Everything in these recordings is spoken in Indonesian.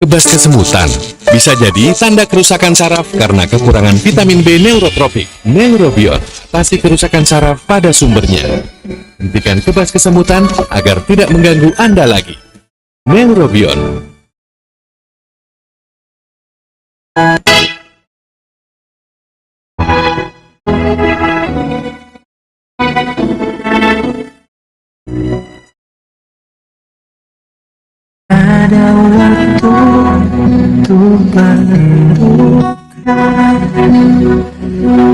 Kebas kesemutan bisa jadi tanda kerusakan saraf karena kekurangan vitamin B neurotropik. Neurobion pasti kerusakan saraf pada sumbernya. Hentikan kebas kesemutan agar tidak mengganggu Anda lagi. Neurobion. Ada waktu untuk berduka,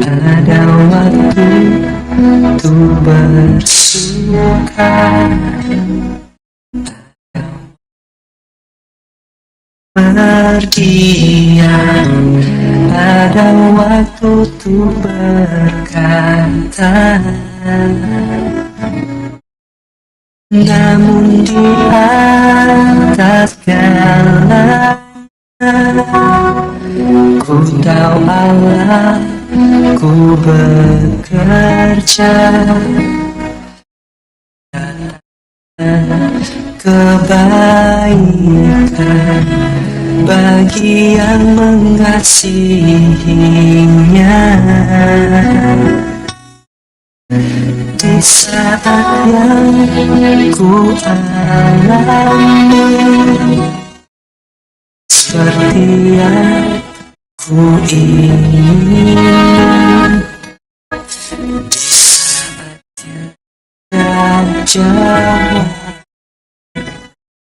ada waktu untuk bersuka, pergian, ada waktu untuk berkata. Namun di atas segala, ku tahu Allah, ku bekerja kebaikan bagi yang mengasihinya. Di saat yang ku alami seperti yang ku ingin, di saat yang jauh,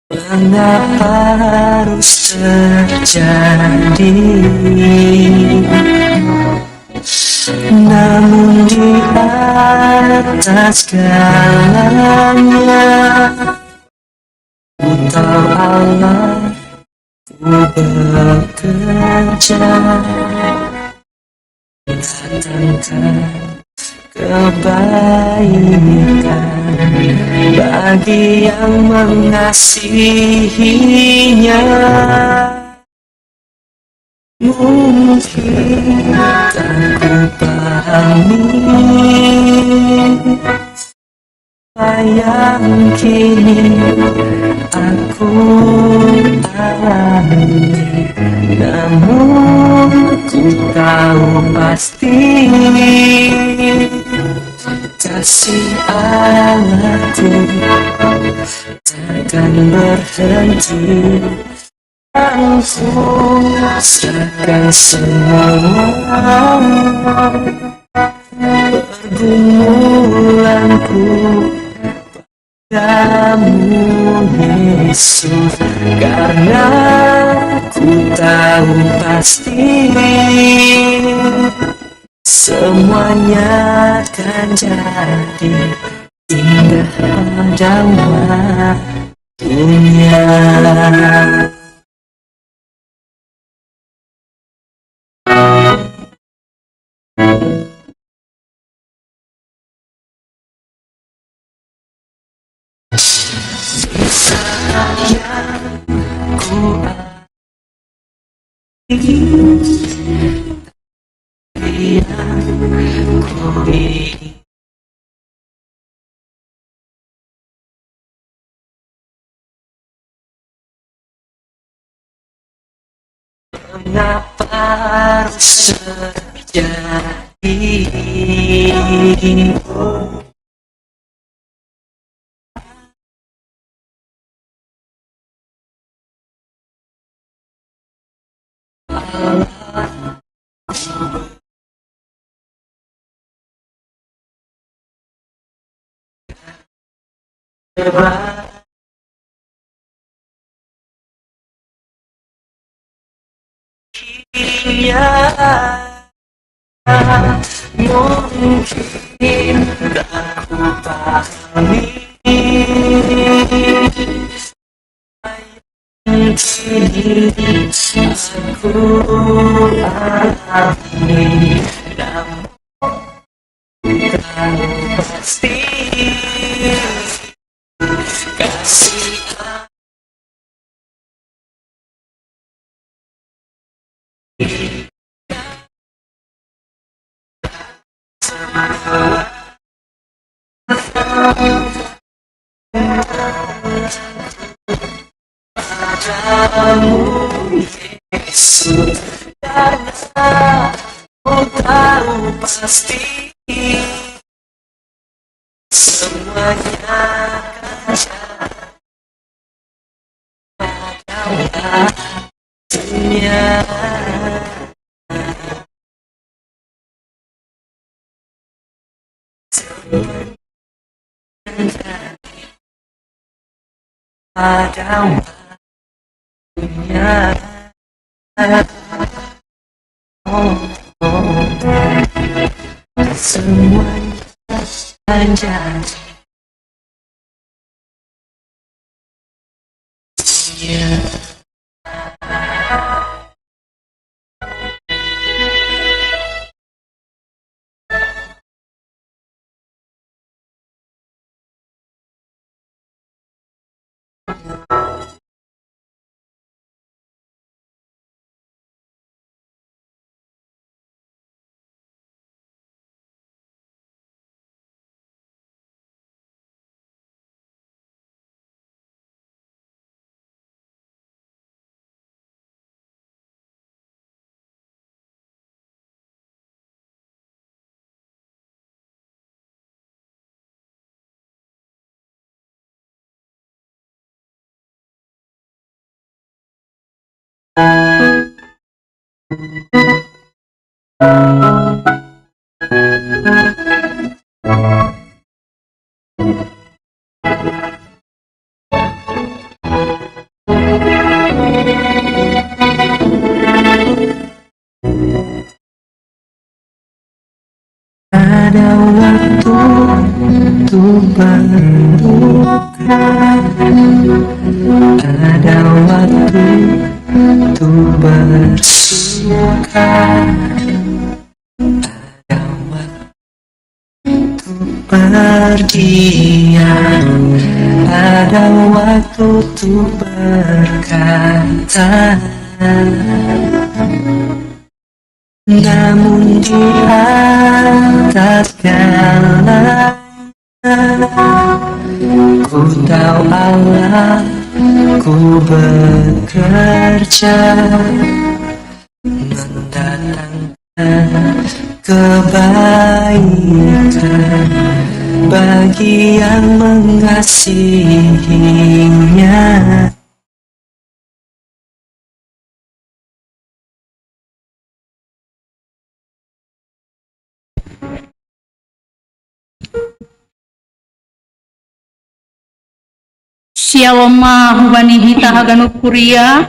mengapa harus terjadi? Namun di atas segalanya, ku tahu Allah, ku bekerja datangkan kebaikan bagi yang mengasihinya. Mungkin tak ku pahami apa yang kini aku alami, namun ku tahu pasti kasih Allahku takkan berhenti. Aku serahkan semua pergumulanku padamu Yesus, karena ku tahu pasti semuanya akan jadi indah pada waktunya. Mengapa harus terjadi? Mungkin tak ku pahami yang kini aku alami, namun tahu pasti kasih namamu Yesus, karena Ku tahu pasti semuanya akan jadi pada waktunya. Pada waktunya. Semuanya akan jadi. Ada waktu untuk berduka, ada waktu untuk bersuka, ada waktu untuk berdiam, ada waktu untuk berkata. Namun di atas segalanya, ku tahu Allah, ku bekerja mendatangkan kebaikan bagi yang mengasihinya. Shaloma hubani hita haganut kuria.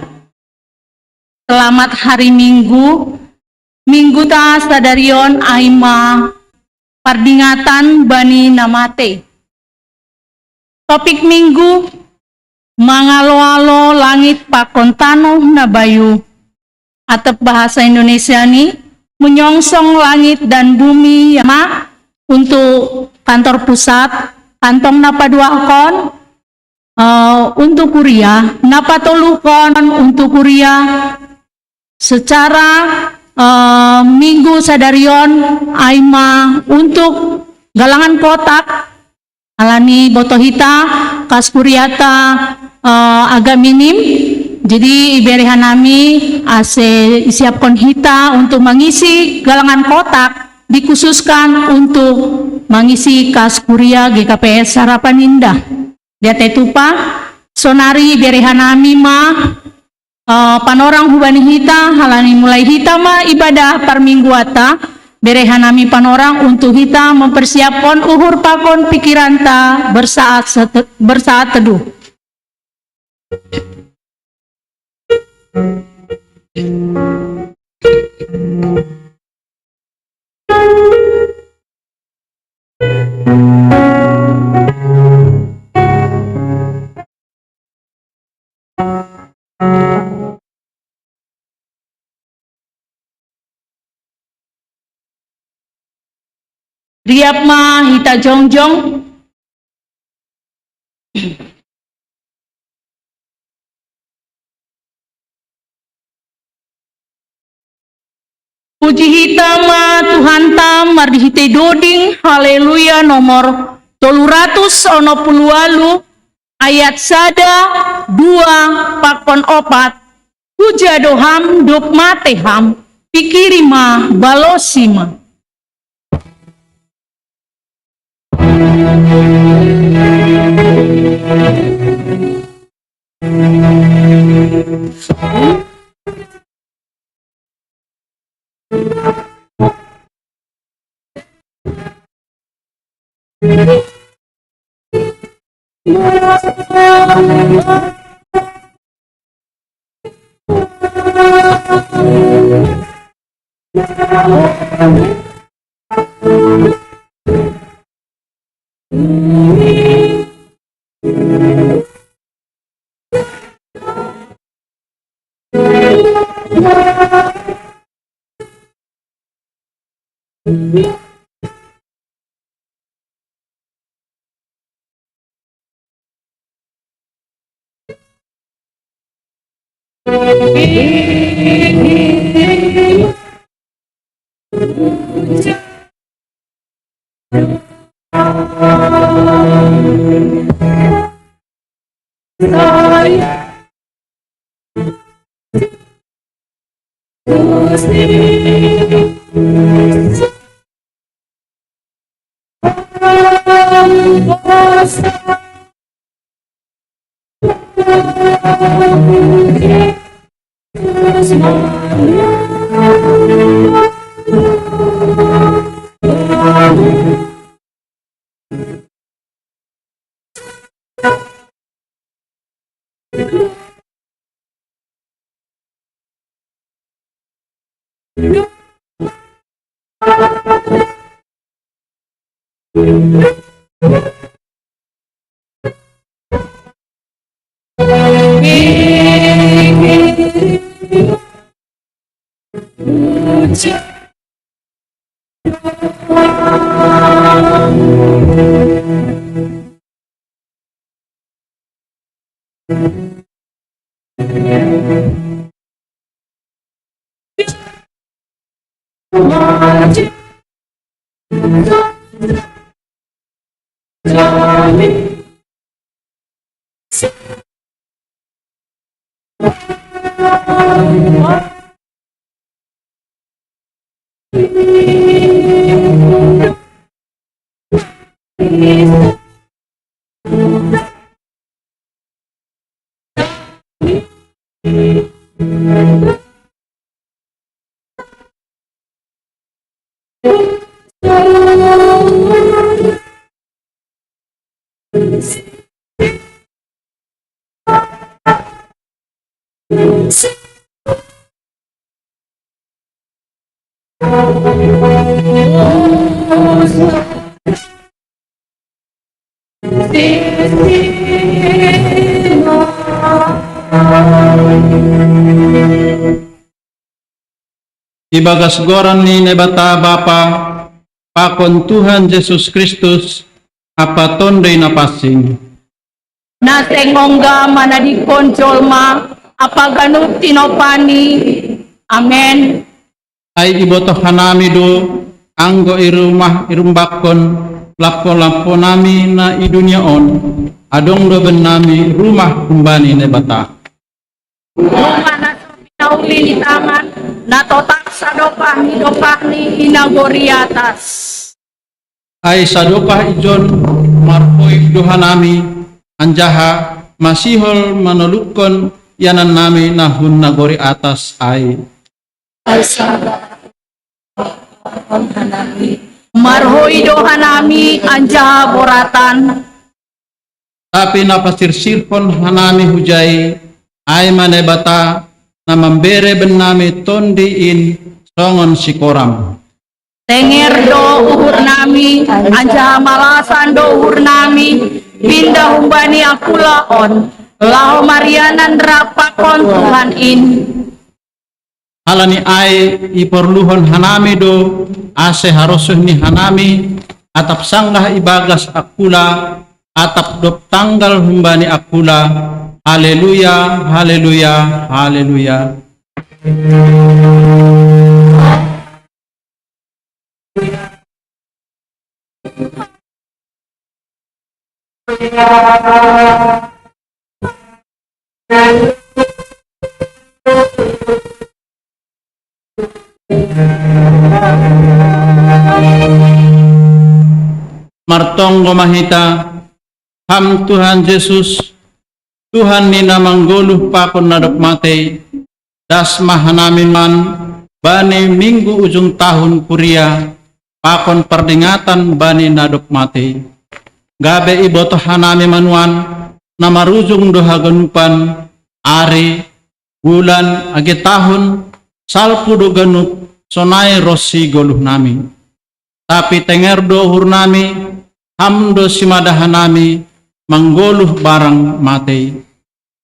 Selamat hari Minggu. Minggu ta sadarion aima pardingatan bani namate. Topik Minggu mangalo-alo langit pakontano nabayu. Atau bahasa Indonesia nih menyongsong langit dan bumi ya mak untuk kantor pusat kantong napaduakon. Untuk kuliah, napatolukon untuk kuliah secara minggu sadarion aima untuk galangan kotak alani botohita kas kuriata agak minim, jadi iberihanami ase siapkan hita untuk mengisi galangan kotak dikhususkan untuk mengisi kas kuria GKPS Harapan Indah. Dia tetupa sonari berehanami ma panorang hubani hita halani mulai hita ma ibadah parmingguata berehanami panorang untuk hita mempersiapkan uhur pakon pikiran ta bersaat teduh. Riap ma hita jongjong. Puji hita ma Tuhan tam mardi hite doding haleluya nomor 300 ayat sada 2 pakon opat Puja doham dop mateham, pikirima balosima. Ibagas goran ni nebata Bapa, pakon Tuhan Yesus Kristus, apa tonde na pasing. Nasengongga manadikon jolma, apa ganut tinopani. Amen. Ay iboto hanami do, anggo irumah irumbakon, lapo-lapo nami na idunia on, adong do ben nami rumah kumbani nebata. Rumah na pinauli ni taman, natotak sa dopah ni inagoriatas. Ay sadopah ijon marpoy dohanami, anjaha masihol manulukon yanan nami nahun nagori atas ay. Marhoi dohanami anjaha boratan. Tapi napasirsirpon hanami hujai, ay manebata na mambere ben nami tondiin songon sikoram. Tenger do uhur nami, anjaha malasan do uhur nami, pindah humbani akulaon, laho marianan rapakon Tuhan in. Halani ay iporluhon hanami do, ase harosuh ni hanami, atap sanggah ibagas akula, atap dop tanggal humbani akula. Haleluya, haleluya, haleluya. Martonggo mahita, ham Tuhan Yesus, Tuhan nina mangguluh pakon nadok matei, das mahanamin man, bani minggu ujung tahun kuria, pakon perdingatan bani nadok matei. Gabe iboto hanami manuan, nama rujung doha ganupan, ari, bulan, agi tahun, salpu do ganup, sonai rossi goluh nami. Tapi tenger dohur nami, hamdo simadahan nami, manggoluh barang matei.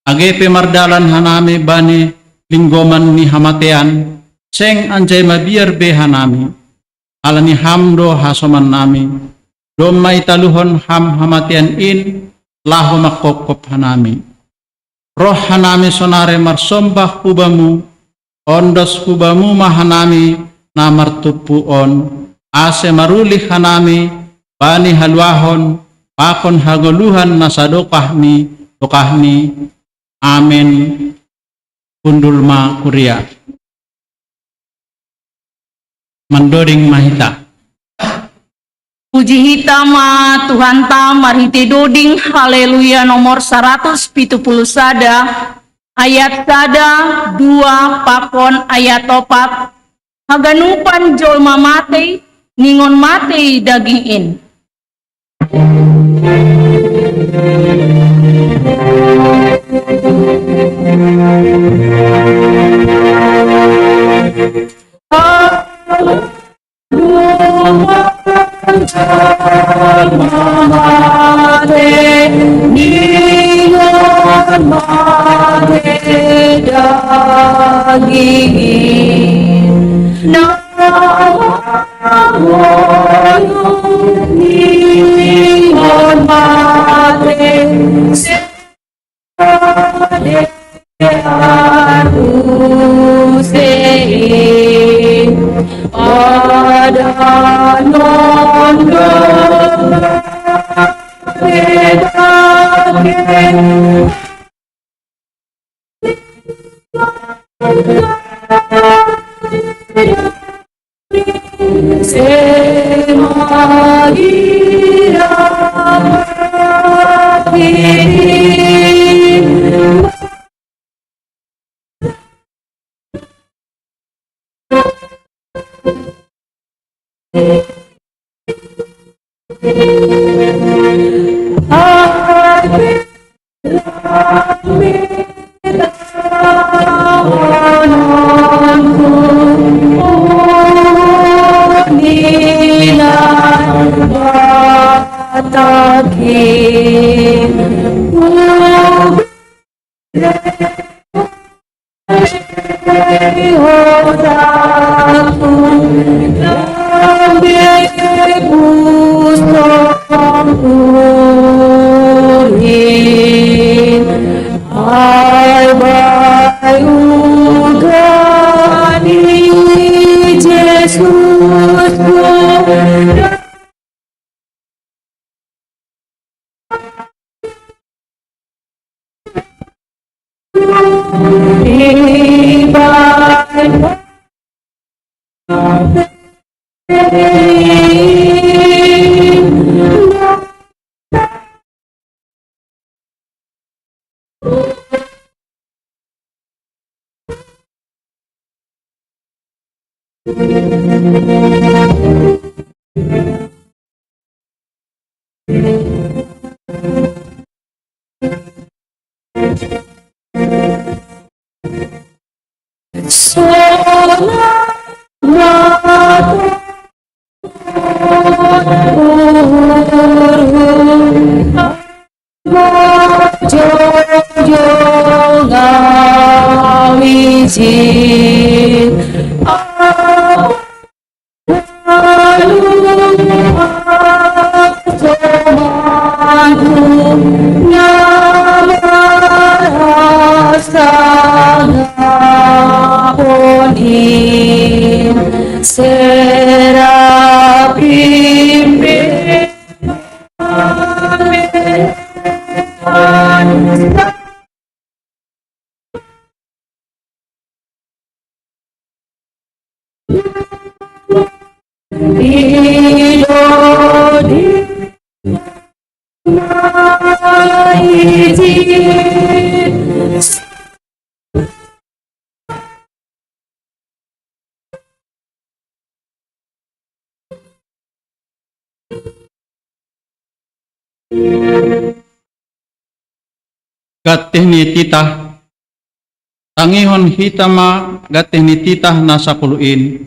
Agepe mardalan hanami bani linggoman ni hamatean, seng anjay mabiar be hanami. Alani hamdo hasoman nami, doma italuhon ham hamatean in, lahu makokop hanami. Roh hanami sonare marsombah kubamu, ondos kubamu mahanami, namartupu on, ase marulih hanami, bani halwahon, pakon hagoluhan nasadokahni, dokahni, amin, undulma kuria. Mandoring mahita. Puji hitama Tuhan ta marhiti doding haleluya nomor 170 sada ayat sada 2 pakon ayat 4 haganupan jolma mate ningon mate dagingin. Gatih ni titah tangihon hitama gatih ni titah na sapuluin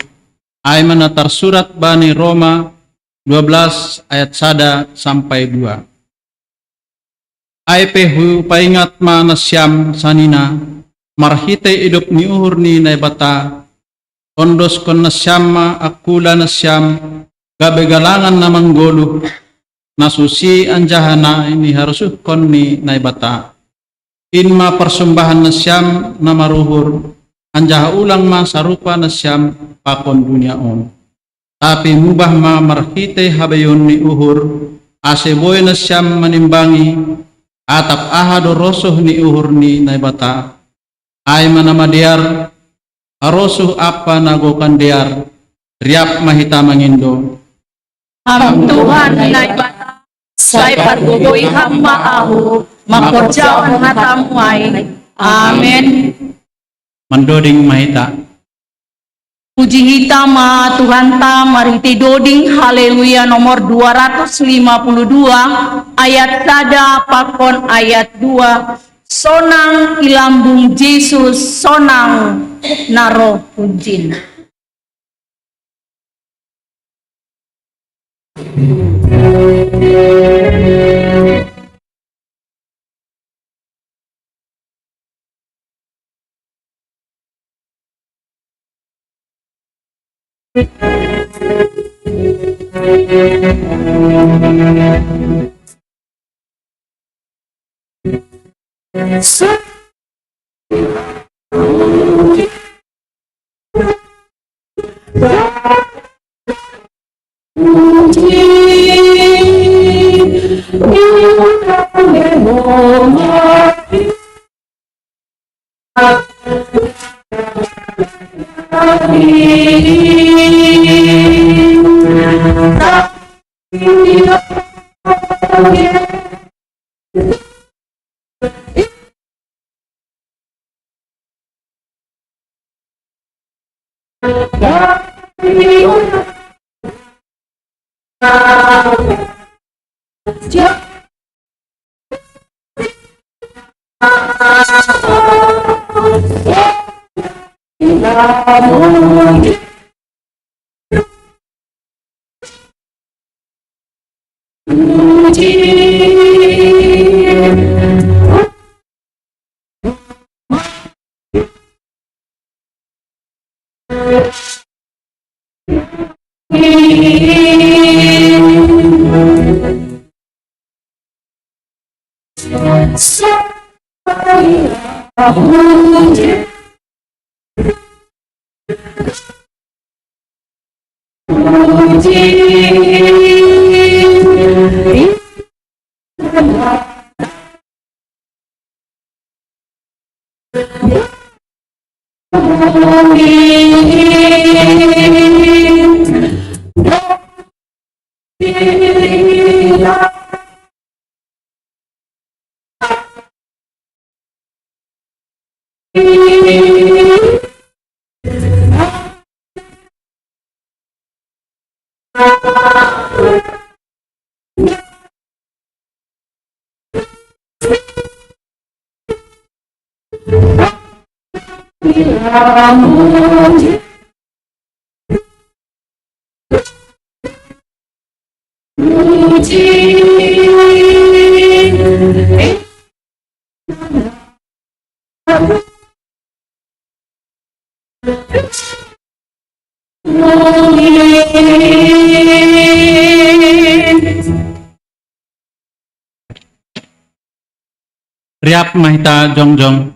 ay manatar surat Bani Roma 12 ayat 1 sampai 2. Ay pehu paingat manasyam sanina marhite idup ni uhur ni naibata ondos kon nasyam akula nasyam gabegalangan na manggoluh nasusi anjahana ini harusuh kon ni naibata inma persembahan nasyam na maruhur anjaha ulang ma sarupa nasyam pakon dunia on tapi mubah ma marhite habayon ni uhur aseboy nasyam manimbangi atap ahado rosuh ni uhur ni naibata ay manamadiar arosuh apa nagokan diar riap mahita mangindo Ham Tuhan naibata say pargugoy hamba ahu makorjaon hatamuay. Amen. mandoding mahita. Puji hitama Tuhan ta mariti doding haleluya nomor 252 ayat tada pakon ayat 2 sonang ilambung Yesus sonang naro punjin. Riap mahita jongjong.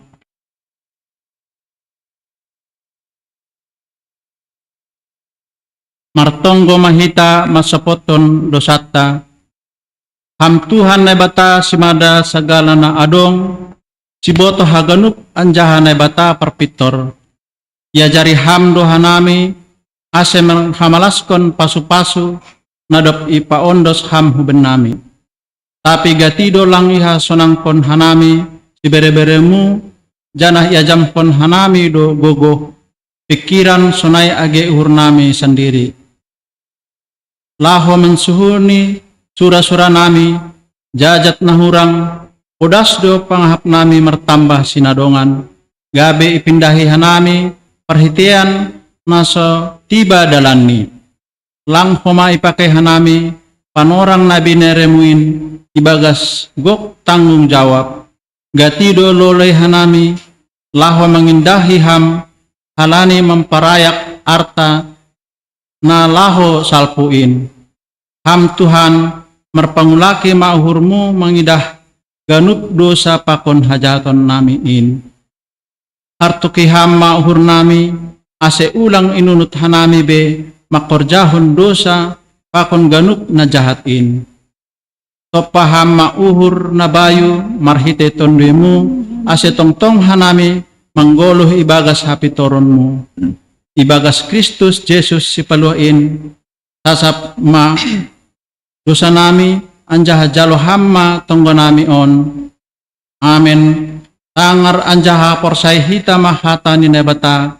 Martonggo mahita masapoton dosata. Ham Tuhan naibata simada sagala na adong. Siboto haganup anjaha naibata perpitor. Ya jari ham dohanami ase hamalaskon pasu-pasu nadop ipaondos ham huben nami. Tapi gatido lang iha sonangkon hanami si bere-beremu janah iajampon hanami do gogo pikiran sonai age uhur nami sendiri. Laho mensuhuni sura-sura nami jajat nahurang podas do panghap nami mertambah sinadongan gabe ipindahi hanami perhitian naso tiba dalani lang homa ipakai hanami panorang nabi neremuin ibagas gok tanggung jawab gatido loleh hanami laho mengindahi ham halani memparayak arta na laho salpuin ham Tuhan merpangulaki mauhurmu mengidah ganup dosa pakon hajaton nami in hartuki ham mauhur nami ase ulang inunut hanami be makorjahon dosa pakon ganup na jahatin topaham mauhur na bayu marhite tondemu ase tongtong hanami manggoloh ibagas hapitoronmu ibagas Kristus Yesus si paluin sasap ma dosa nami anjaha jalo hamma tonggo nami on. Amen. Tangar anjaha porsai hita mahata ni nebata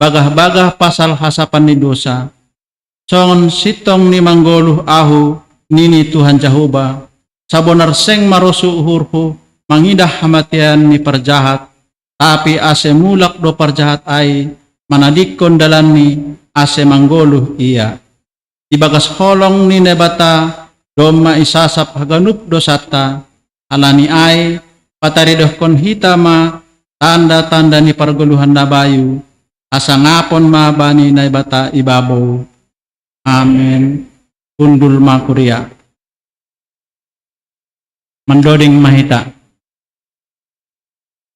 bagah-bagah pasal hasapan ni dosa. Songon sitong ni manggoluh ahu nini Tuhan Jahoba. Sabonar seng marosu uhurhu mangidah hamatian ni perjahat. Tapi ase mulak do perjahat ai manadikon dalani ase manggoluh iya. Ibagas holong ni nebata doma isasap haganup dosata alani ai pataridoh kon hitama tanda-tanda ni parguluhan na bayu asangapon ma bani nebata ibabaw. Amen. Undul makuria. Mandoding mahita.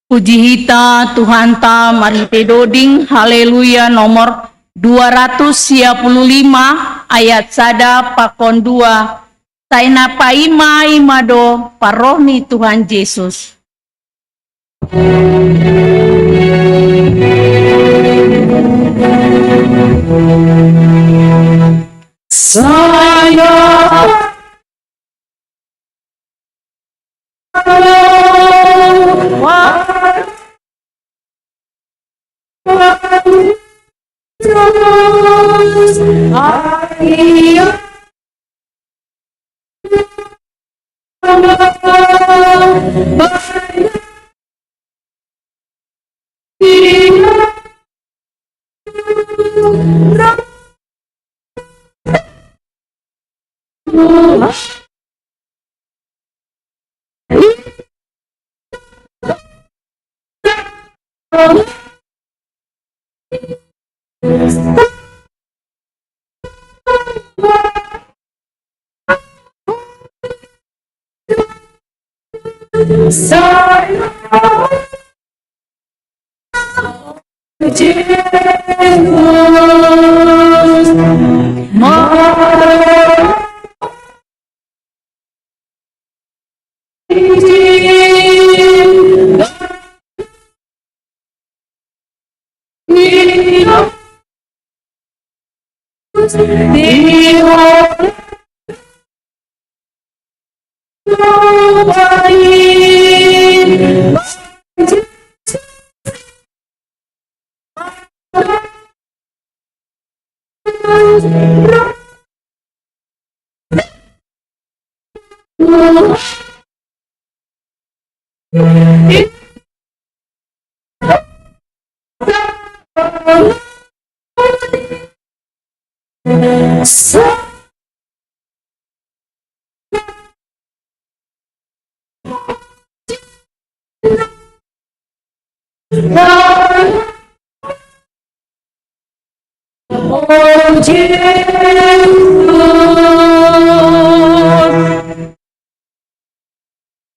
Puji hita Tuhan ta marite doding haleluya nomor 255 ayat sada pakon 2 taina paima imado parohni Tuhan Yesus.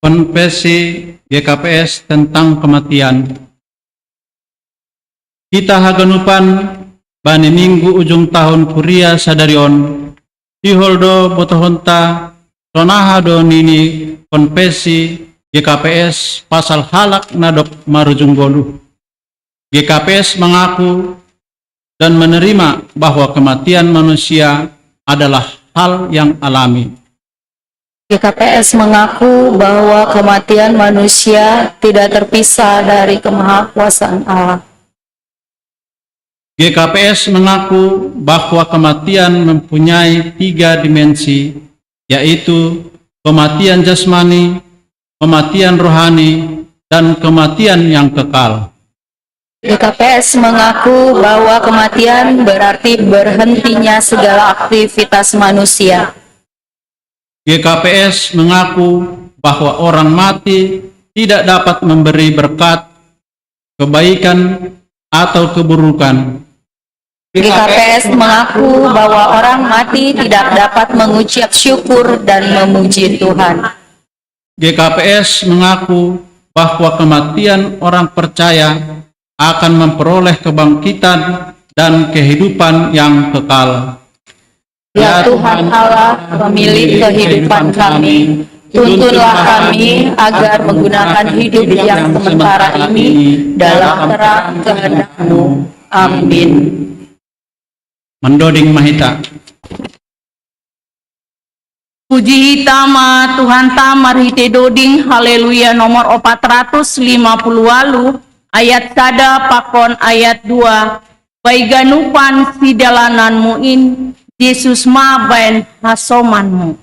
Konfesi GKPS tentang kematian. Kita haganupan bani minggu ujung tahun kuria sadarion diholdo botohonta tonahado nini konfesi GKPS pasal halak nadok marujung golu. GKPS mengaku dan menerima bahwa kematian manusia adalah hal yang alami. GKPS mengaku bahwa kematian manusia tidak terpisah dari kemahakuasaan Allah. GKPS mengaku bahwa kematian mempunyai 3 dimensi, yaitu kematian jasmani, kematian rohani, dan kematian yang kekal. GKPS mengaku bahwa kematian berarti berhentinya segala aktivitas manusia. GKPS mengaku bahwa orang mati tidak dapat memberi berkat, kebaikan, atau keburukan. GKPS mengaku bahwa orang mati tidak dapat mengucap syukur dan memuji Tuhan. GKPS mengaku bahwa kematian orang percaya akan memperoleh kebangkitan dan kehidupan yang kekal. Ya Tuhan Allah, pemilik kehidupan kami, tuntunlah kami agar menggunakan hidup yang sementara ini dalam terang kehendak-Mu. Amin. Mendoding Mahita. Puji hitama Tuhan tamar hite doding haleluya nomor 450 walu ayat sada pakon ayat 2 baiganupan si dalananmu in Yesus mabain hasomanmu.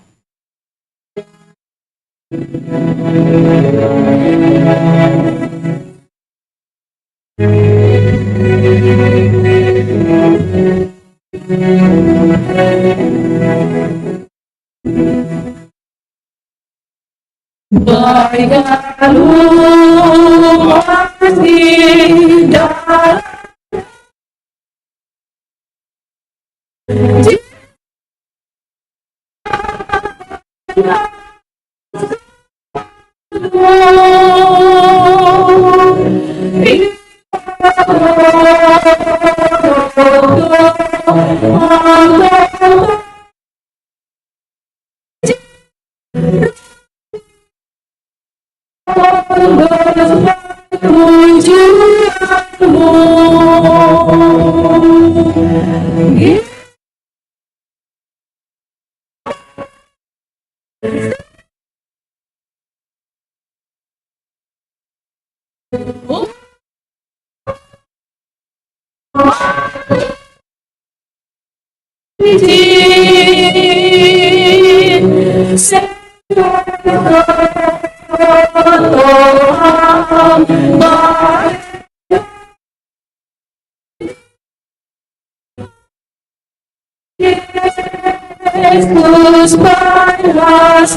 Yesus balas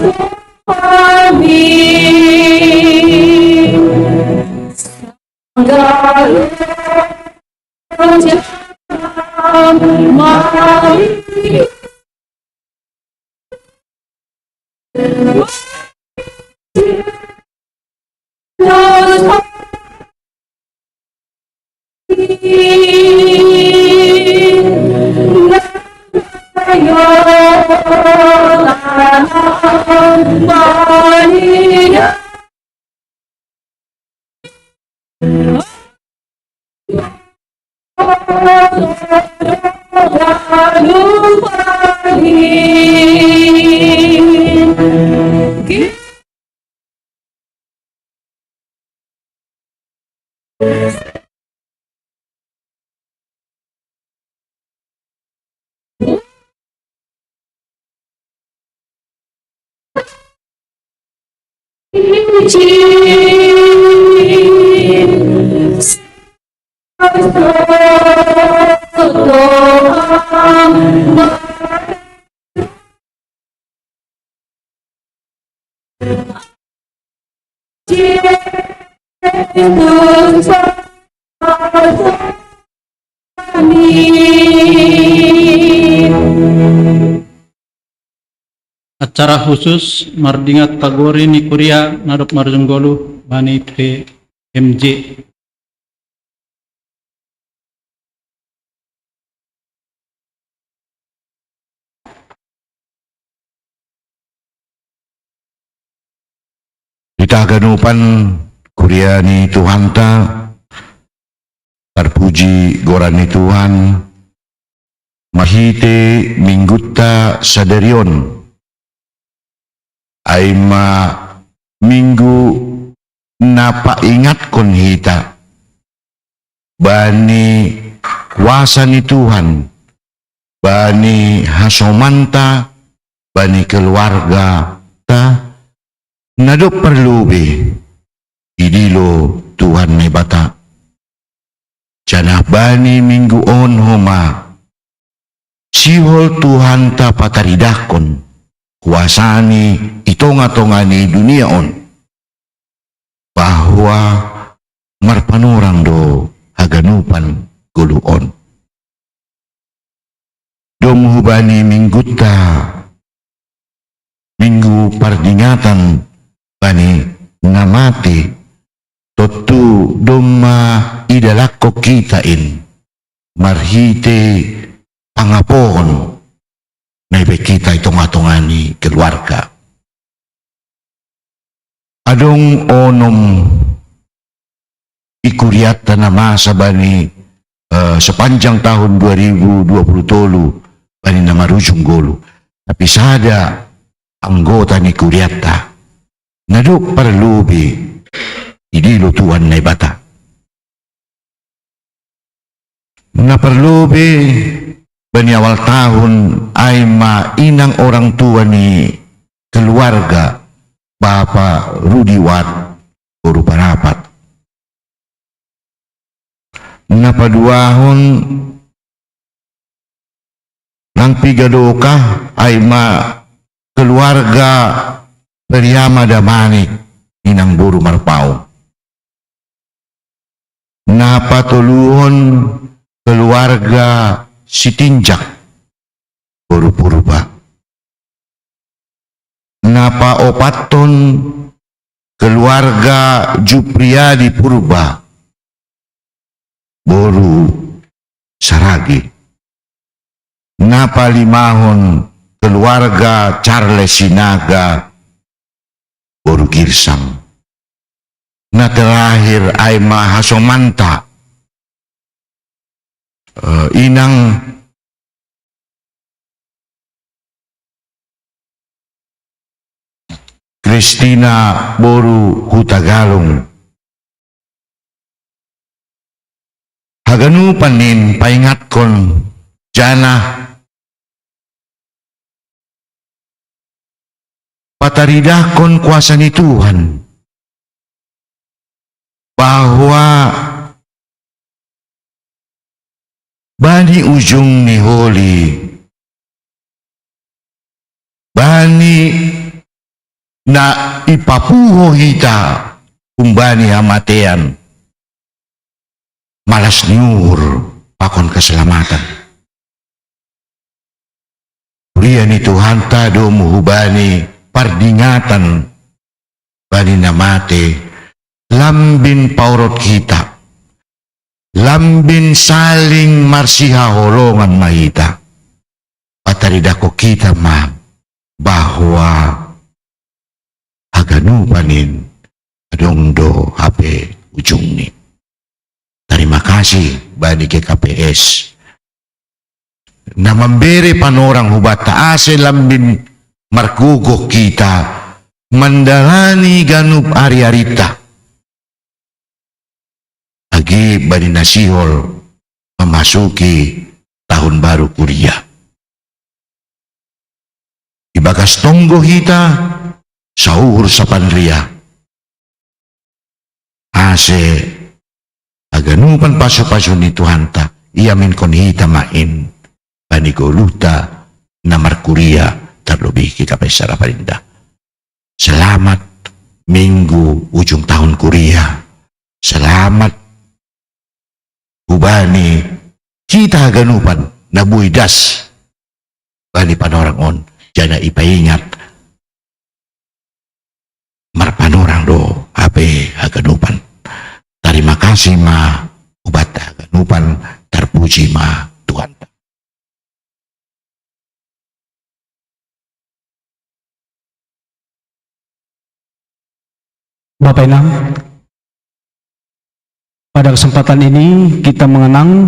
kami segala jangan mari Acara khusus Mardingat Tagori Nikuria Nadok Marjonggolu Bani PMJ. Kita ganupan kuria ni Tuhan ta terpuji gorani Tuhan mahite minggutta sadarion ay minggu napaingatkon hita bani kuasa ni Tuhan, bani hasomanta, bani keluarga ta nado perlubi idilo Tuhan may bata. Janah bani minggu on homa sihol Tuhan ta pataridakon kuasani itonga-tongani dunia on bahwa marpanurang do haganupan guluon. Domhubani minggutta minggu pardingatan bani namati totu doma idalakko kitain marhite pangapon na ibe kita itonga-tongani keluarga. Adong onom ikuriat na masa bani sepanjang tahun 2020 bani na marujung golo. Tapi sada anggota ni kuriata naduk perlubi idilo Tuhan na ibata. Na perlubi bani awal tahun ay mainang orang tua ni keluarga Bapak Rudiwat Guru Parapat. Napaduahon ng pigadoka ay keluarga Periama Damanik inang Buru Marpao. Napatuluhon keluarga Sitinjak Buru Purba. Napaopaton keluarga Jupriyadi Purba Boru Saragi. Napalimahon keluarga Charles Sinaga Boru Girsang. Na terakhir ay mahasomanta inang Kristina Boru Hutagalong. Haganu panin paingat kon jana pataridah kon kuasa ni Tuhan bahwa bani ujung ni holi bani na ipapuho hita kumbani hamatean malas niur pakon keselamatan. Pria ni Tuhan tado muhubani pardingatan bani namate lambin paurot kita lambin saling marsiha holongan mahita pataridako kita bahwa haganupanin adongdo HP ujung ni. Terima kasih bani KKPS na memberi panorang hubat taase lambin markugok kita mandalani ganup ari-arita agi bani nasihol memasuki tahun baru kuliah. Ibagas tonggo kita sahur sa panria ase aganupan paso-paso ni Tuhan ta iamin kon hita main bani goluta na markuria terlebih kita pesara parinda. Selamat minggu ujung tahun kuliah. Selamat ubani kita aganupan na buidas bani panorang on jana ipaingat marpanorang do ape aganupan. Terima kasih ubat aganupan terpuji Tuhan. Bapak Inang, pada kesempatan ini kita mengenang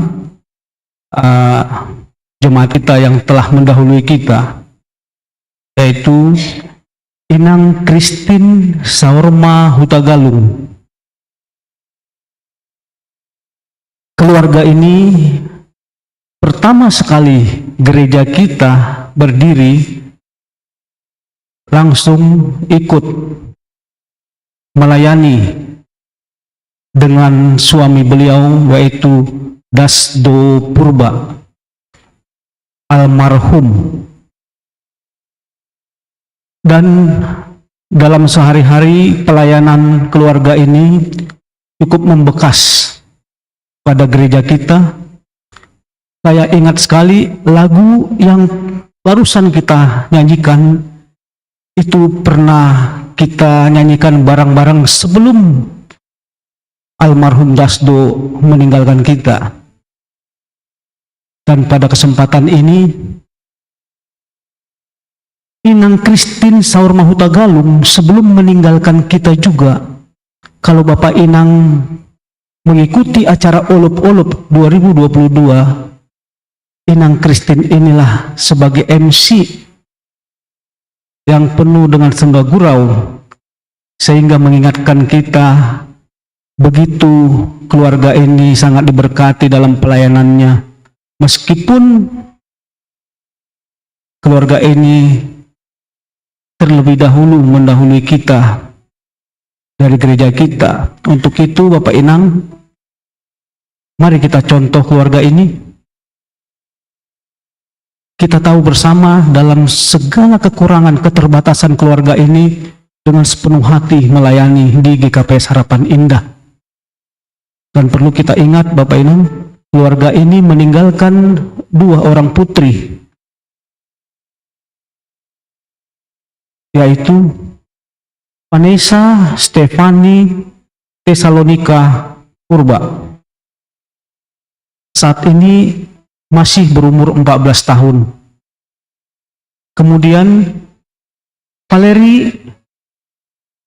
jemaat kita yang telah mendahului kita, yaitu Inang Christine Saurma Hutagalung. Keluarga ini pertama sekali gereja kita berdiri langsung ikut melayani dengan suami beliau, yaitu Dasdo Purba almarhum. Dan dalam sehari-hari pelayanan keluarga ini cukup membekas pada gereja kita. Saya ingat sekali lagu yang barusan kita nyanyikan, itu pernah kita nyanyikan bareng-bareng sebelum almarhum Dasdo meninggalkan kita. Dan pada kesempatan ini, Inang Christine Saurma Hutagalung sebelum meninggalkan kita juga, kalau Bapak Inang mengikuti acara Olop-Olop 2022, Inang Christine inilah sebagai MC yang penuh dengan senda gurau, sehingga mengingatkan kita begitu keluarga ini sangat diberkati dalam pelayanannya. Meskipun keluarga ini terlebih dahulu mendahului kita dari gereja kita. Untuk itu Bapak Inang, mari kita contoh keluarga ini. Kita tahu bersama dalam segala kekurangan keterbatasan keluarga ini dengan sepenuh hati melayani di GKPS Harapan Indah. Dan perlu kita ingat Bapak Inang, keluarga ini meninggalkan 2 orang putri, yaitu Vanessa Stefani Tesalonika Purba. Saat ini masih berumur 14 tahun. Kemudian Valeri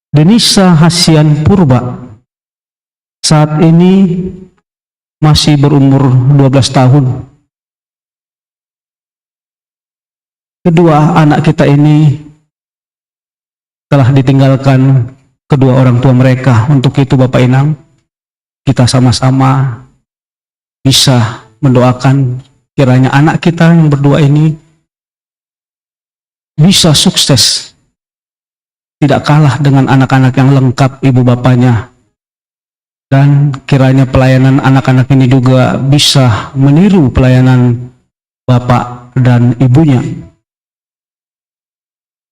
Denisa Hasian Purba. Saat ini masih berumur 12 tahun. Kedua anak kita ini telah ditinggalkan kedua orang tua mereka. Untuk itu Bapak Inang, kita sama-sama bisa mendoakan kiranya anak kita yang berdua ini bisa sukses, tidak kalah dengan anak-anak yang lengkap ibu bapaknya, dan kiranya pelayanan anak-anak ini juga bisa meniru pelayanan bapak dan ibunya.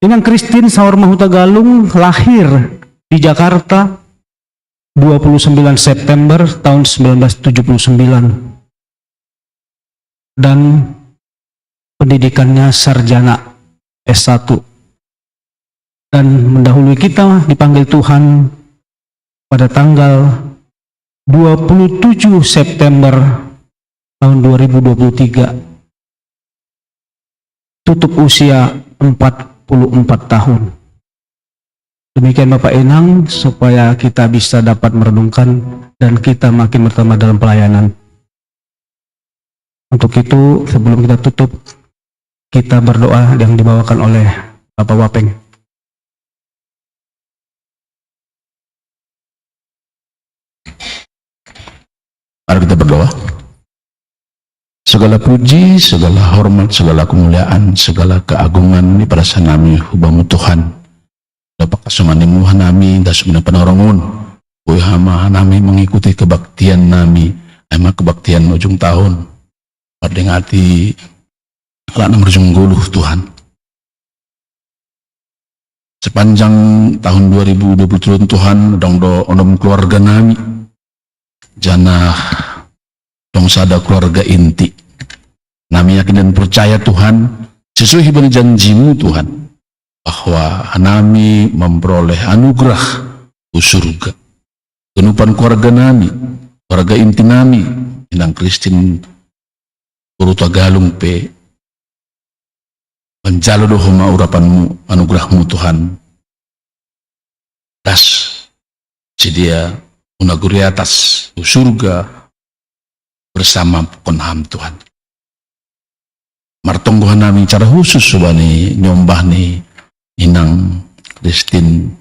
Inang Christine Saurma Hutagalung lahir di Jakarta 29 September tahun 1979 dan pendidikannya sarjana S1, dan mendahului kita dipanggil Tuhan pada tanggal 27 September tahun 2023, tutup usia 44 tahun. Demikian Bapak Inang, supaya kita bisa dapat merenungkan dan kita makin bertambah dalam pelayanan. Untuk itu, sebelum kita tutup, kita berdoa yang dibawakan oleh Bapak Wapeng. Mari kita berdoa. Segala puji, segala hormat, segala kemuliaan, segala keagungan ini pada sanami hubamu Tuhan. Dapat kasumanimu hanami dasumina panorongun. Uy hama hanami mengikuti kebaktian nami, emang kebaktian ujung tahun. Pardengati alat nomor jungguluh Tuhan. Sepanjang tahun 2020 Tuhan, dong onom keluarga nami. Jana dong sada keluarga inti. Nami yakin dan percaya Tuhan, sesuai dengan janjimu Tuhan, bahwa nami memperoleh anugerah surga. Genupan keluarga nami, keluarga inti nami, Inang Christine Hutagalung pe menjalo dohoma urapanmu, anugerahmu Tuhan. Das sedia unaguri atas surga bersama Konham Tuhan. martonggohan namin cara khusus subani nyombah ni Inang Christine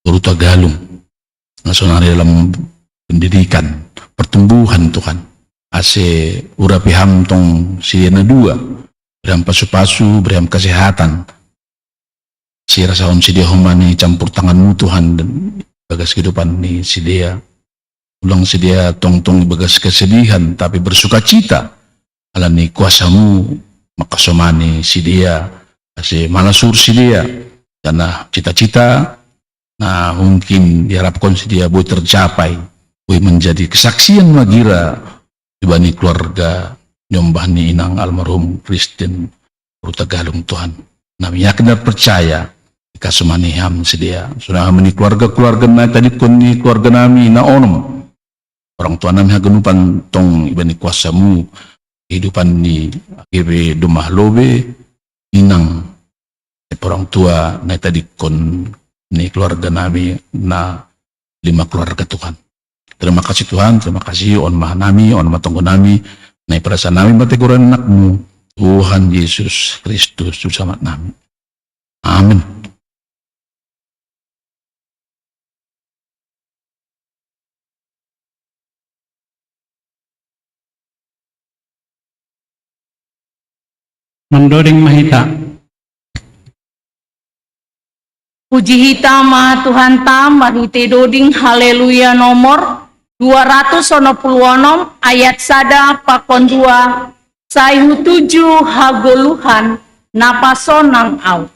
Tagalung nasional dalam pendidikan pertumbuhan Tuhan ase urapiham tong sirena dua beriam pasu-pasu beriam kesehatan si rasaon si dia homani campur tanganmu Tuhan dan bagas kehidupan ni si dia ulang si dia tong-tong bagas kesedihan tapi bersuka cita alani kuasamu makasomani si dia ase malasur si dia karena cita-cita nah mungkin diharapkan si dia boleh tercapai, boleh menjadi kesaksian magira dibanding keluarga nyombah ni Inang almarhum Christine Tagalung Tuhan. Nami yakin dan percaya jika semaniham si dia sudah meni keluarga na tadi kon ni keluarga nami na onom orang tua nami hagenupan tong ibani kuasamu kehidupan ni akhirnya dumah lobe Inang orang tua na tadi kon ini keluarga nami na 5 keluarga Tuhan. Terima kasih Tuhan, terima kasih on mah nami, on matonggo nami, na perasaan nami bateguran anakmu, Tuhan Yesus Kristus, Selamat nami. Amin. Mendoding mahita. Puji hitama Tuhan tam mahite doding haleluya nomor 296 ayat sada pakon 2 sayhu 7 hagoluhan napasonang au.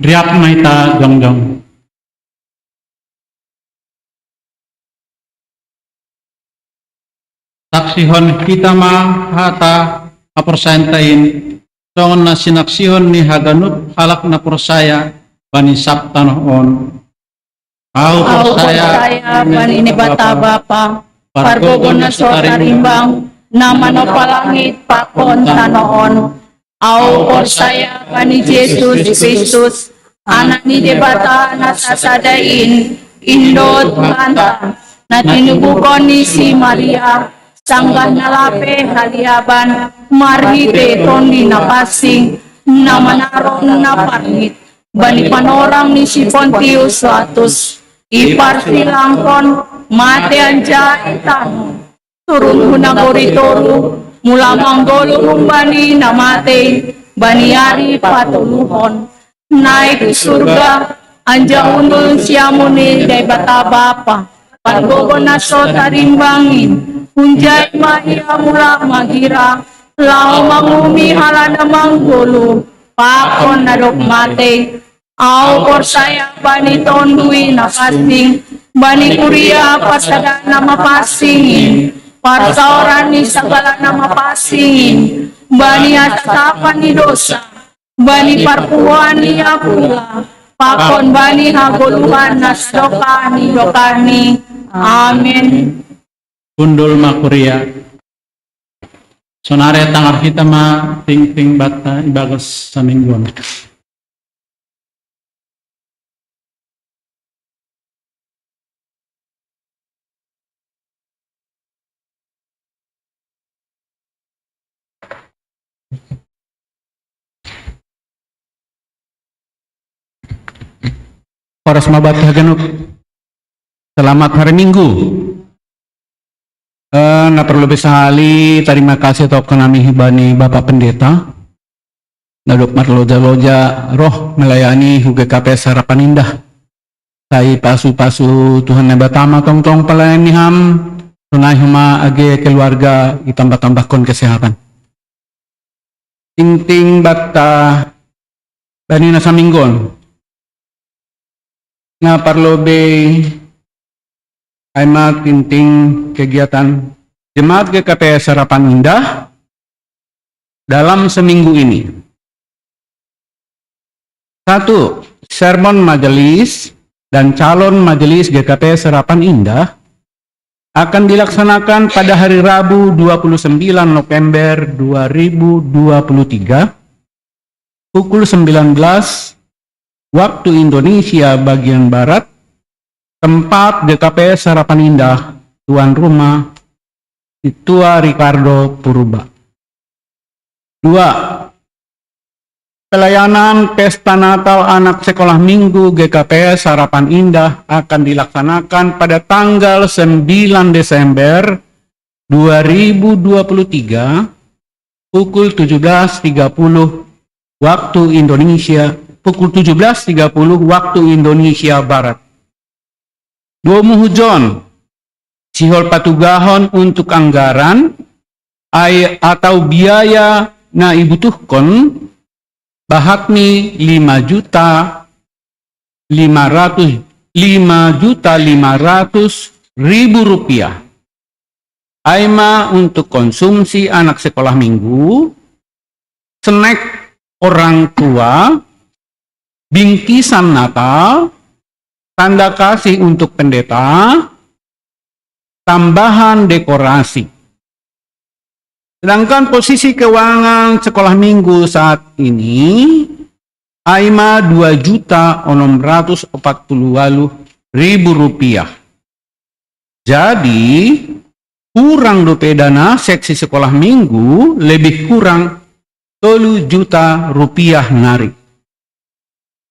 Riap mahita jongjong. Saksihon hitama hata apersaintain songon na sinaksihon ni haganup halak na persaya bani saptanoon. Au persaya bani ni bata bapa pargogon na sotarimbang nama no palangit pakon tanoon Au percaya bani Yesus Kristus, anak ni debata nasasadain, Indo Tuhanta, na tinubukon ni si Maria, sanggah nalape haliaban, marhite tondi na pasing, na manaron na parngit, bani panorang ni si Pontius Pilatus, iparsilangkon, mate anja itano, turun hunagoritoru, mula manggolo bani na mate, baniari patuluhon, naik ke surga, anja unul siamuni day bata bapa, panggogo na so tarimbangin, unjay mahiya mula magira, lao mangumi halana manggolo, pakon na mate, au korsaya bani tondui na pasing, bani kuria pasaga na mapasingin, parsaoran ni segala na mapasingin, bani atasapan ni dosa, bani parpuan ni apula, pakon bani haguluhan na sadokani dokani. Amin. Kundul makuria. Sonare tangar kita ma ting bata ibagas sa mingguan. Paras mabat haganuk. Selamat hari Minggu. Na perlu sekali terima kasih tok kami hibani Bapak Pendeta. Nadok marloja-loja roh melayani HUGKP Harapan Indah. Saya pasu-pasu Tuhan yang batama tong-tong pelayani ham. Tunai huma age keluarga ditambah-tambahkan kesehatan. Ting-ting bata bani nasa minggon. Nga parlobe ay tinting kegiatan Jemaat GKP Harapan Indah dalam seminggu ini. 1. Sermon majelis dan calon majelis GKP Harapan Indah akan dilaksanakan pada hari Rabu 29 November 2023 pukul 19 waktu Indonesia bagian Barat, tempat GKP Harapan Indah, tuan rumah Ketua Ricardo Purba. 2. Pelayanan Pesta Natal Anak Sekolah Minggu GKP Harapan Indah akan dilaksanakan pada tanggal 9 Desember 2023 pukul 17.30 waktu Indonesia, pukul 17.30 waktu Indonesia Barat. 2 muhujon sihol patugahon untuk anggaran atau biaya na ibutuhkon bahatmi 5.500.000 rupiah. Aima untuk konsumsi anak sekolah minggu, snack orang tua, bingkisan Natal, tanda kasih untuk pendeta, tambahan dekorasi. Sedangkan posisi keuangan sekolah minggu saat ini aima 2.648.000 rupiah. Jadi kurang dope dana seksi sekolah minggu lebih kurang 3 juta rupiah narik.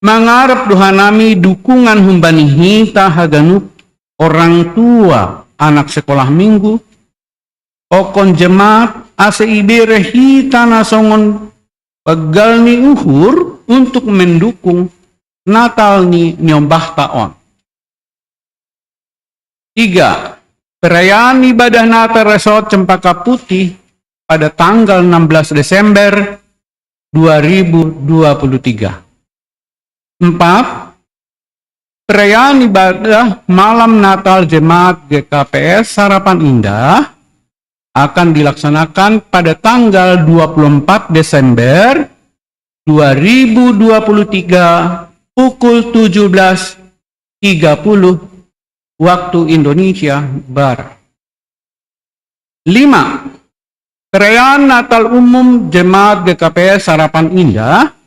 Mangarap duhanami dukungan humbani hita haganuk orang tua anak sekolah minggu, okon jemaat ACIB rehita nasongon pegal ni uhur untuk mendukung Natal ni nyombah taon. 3. Perayaan ibadah Natal Resort Cempaka Putih pada tanggal 16 Desember 2023. 4. Perayaan ibadah malam Natal Jemaat GKPS Harapan Indah akan dilaksanakan pada tanggal 24 Desember 2023 pukul 17.30 waktu Indonesia Barat. 5. Perayaan Natal Umum Jemaat GKPS Harapan Indah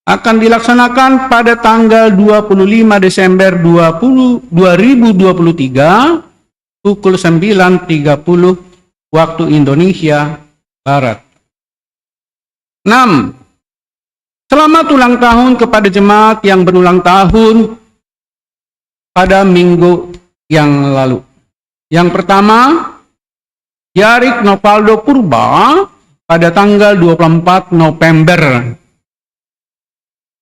akan dilaksanakan pada tanggal 25 Desember 2023 pukul 9.30 waktu Indonesia Barat. 6. Selamat ulang tahun kepada jemaat yang berulang tahun pada minggu yang lalu. Yang pertama, Yarik Novaldo Purba pada tanggal 24 November.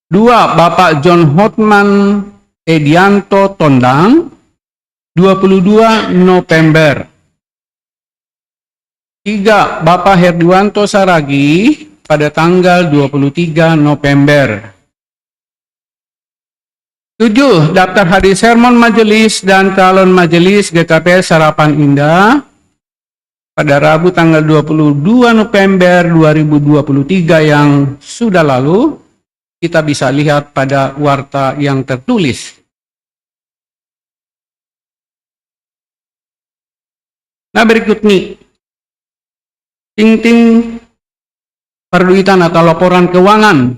2. Bapak John Hotman Edianto Tondang 22 November. 3. Bapak Herdiwanto Saragi pada tanggal 23 November. 7. Daftar hadir sermon majelis dan calon majelis GKPS Harapan Indah pada Rabu tanggal 22 November 2023 yang sudah lalu, kita bisa lihat pada warta yang tertulis. Nah, berikut nih, ting-ting perduitan atau laporan keuangan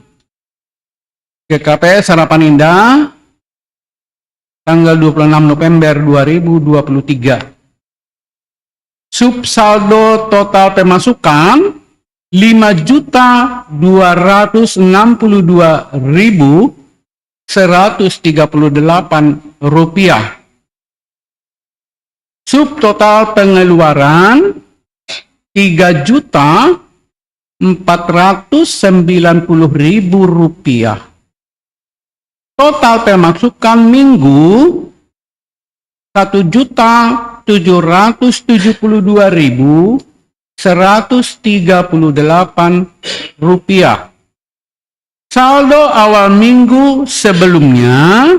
GKPS Harapan Indah tanggal 26 November 2023. Subsaldo total pemasukan 5.262.138 rupiah. Subtotal pengeluaran 3.490.000 rupiah. Total pemasukan minggu 1.772.138 rupiah. Saldo awal minggu sebelumnya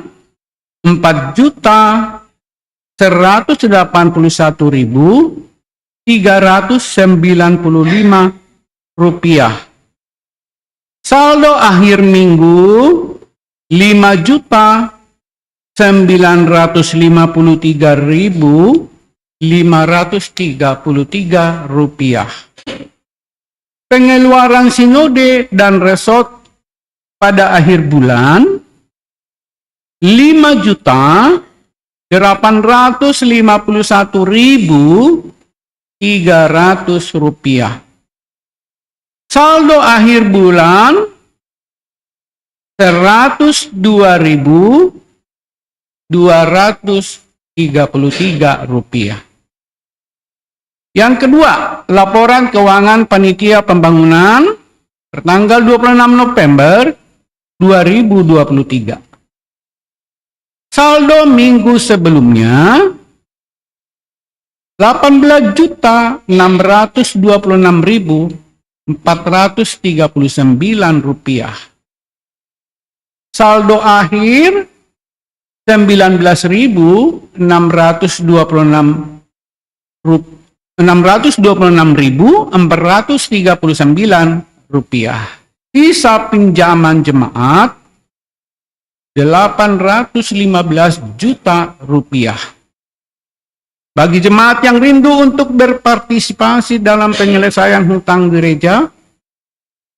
4.181.395 rupiah. Saldo akhir minggu 5.953.533 rupiah. Pengeluaran sinode dan resort pada akhir bulan 5.851.300 rupiah. Saldo akhir bulan 102.233 rupiah. Yang kedua, laporan keuangan panitia pembangunan tertanggal 26 November 2023. Saldo minggu sebelumnya 18.626.439 rupiah. Saldo akhir 19.626.439 rupiah. Sisa pinjaman jemaat 815 juta rupiah. Bagi jemaat yang rindu untuk berpartisipasi dalam penyelesaian hutang gereja,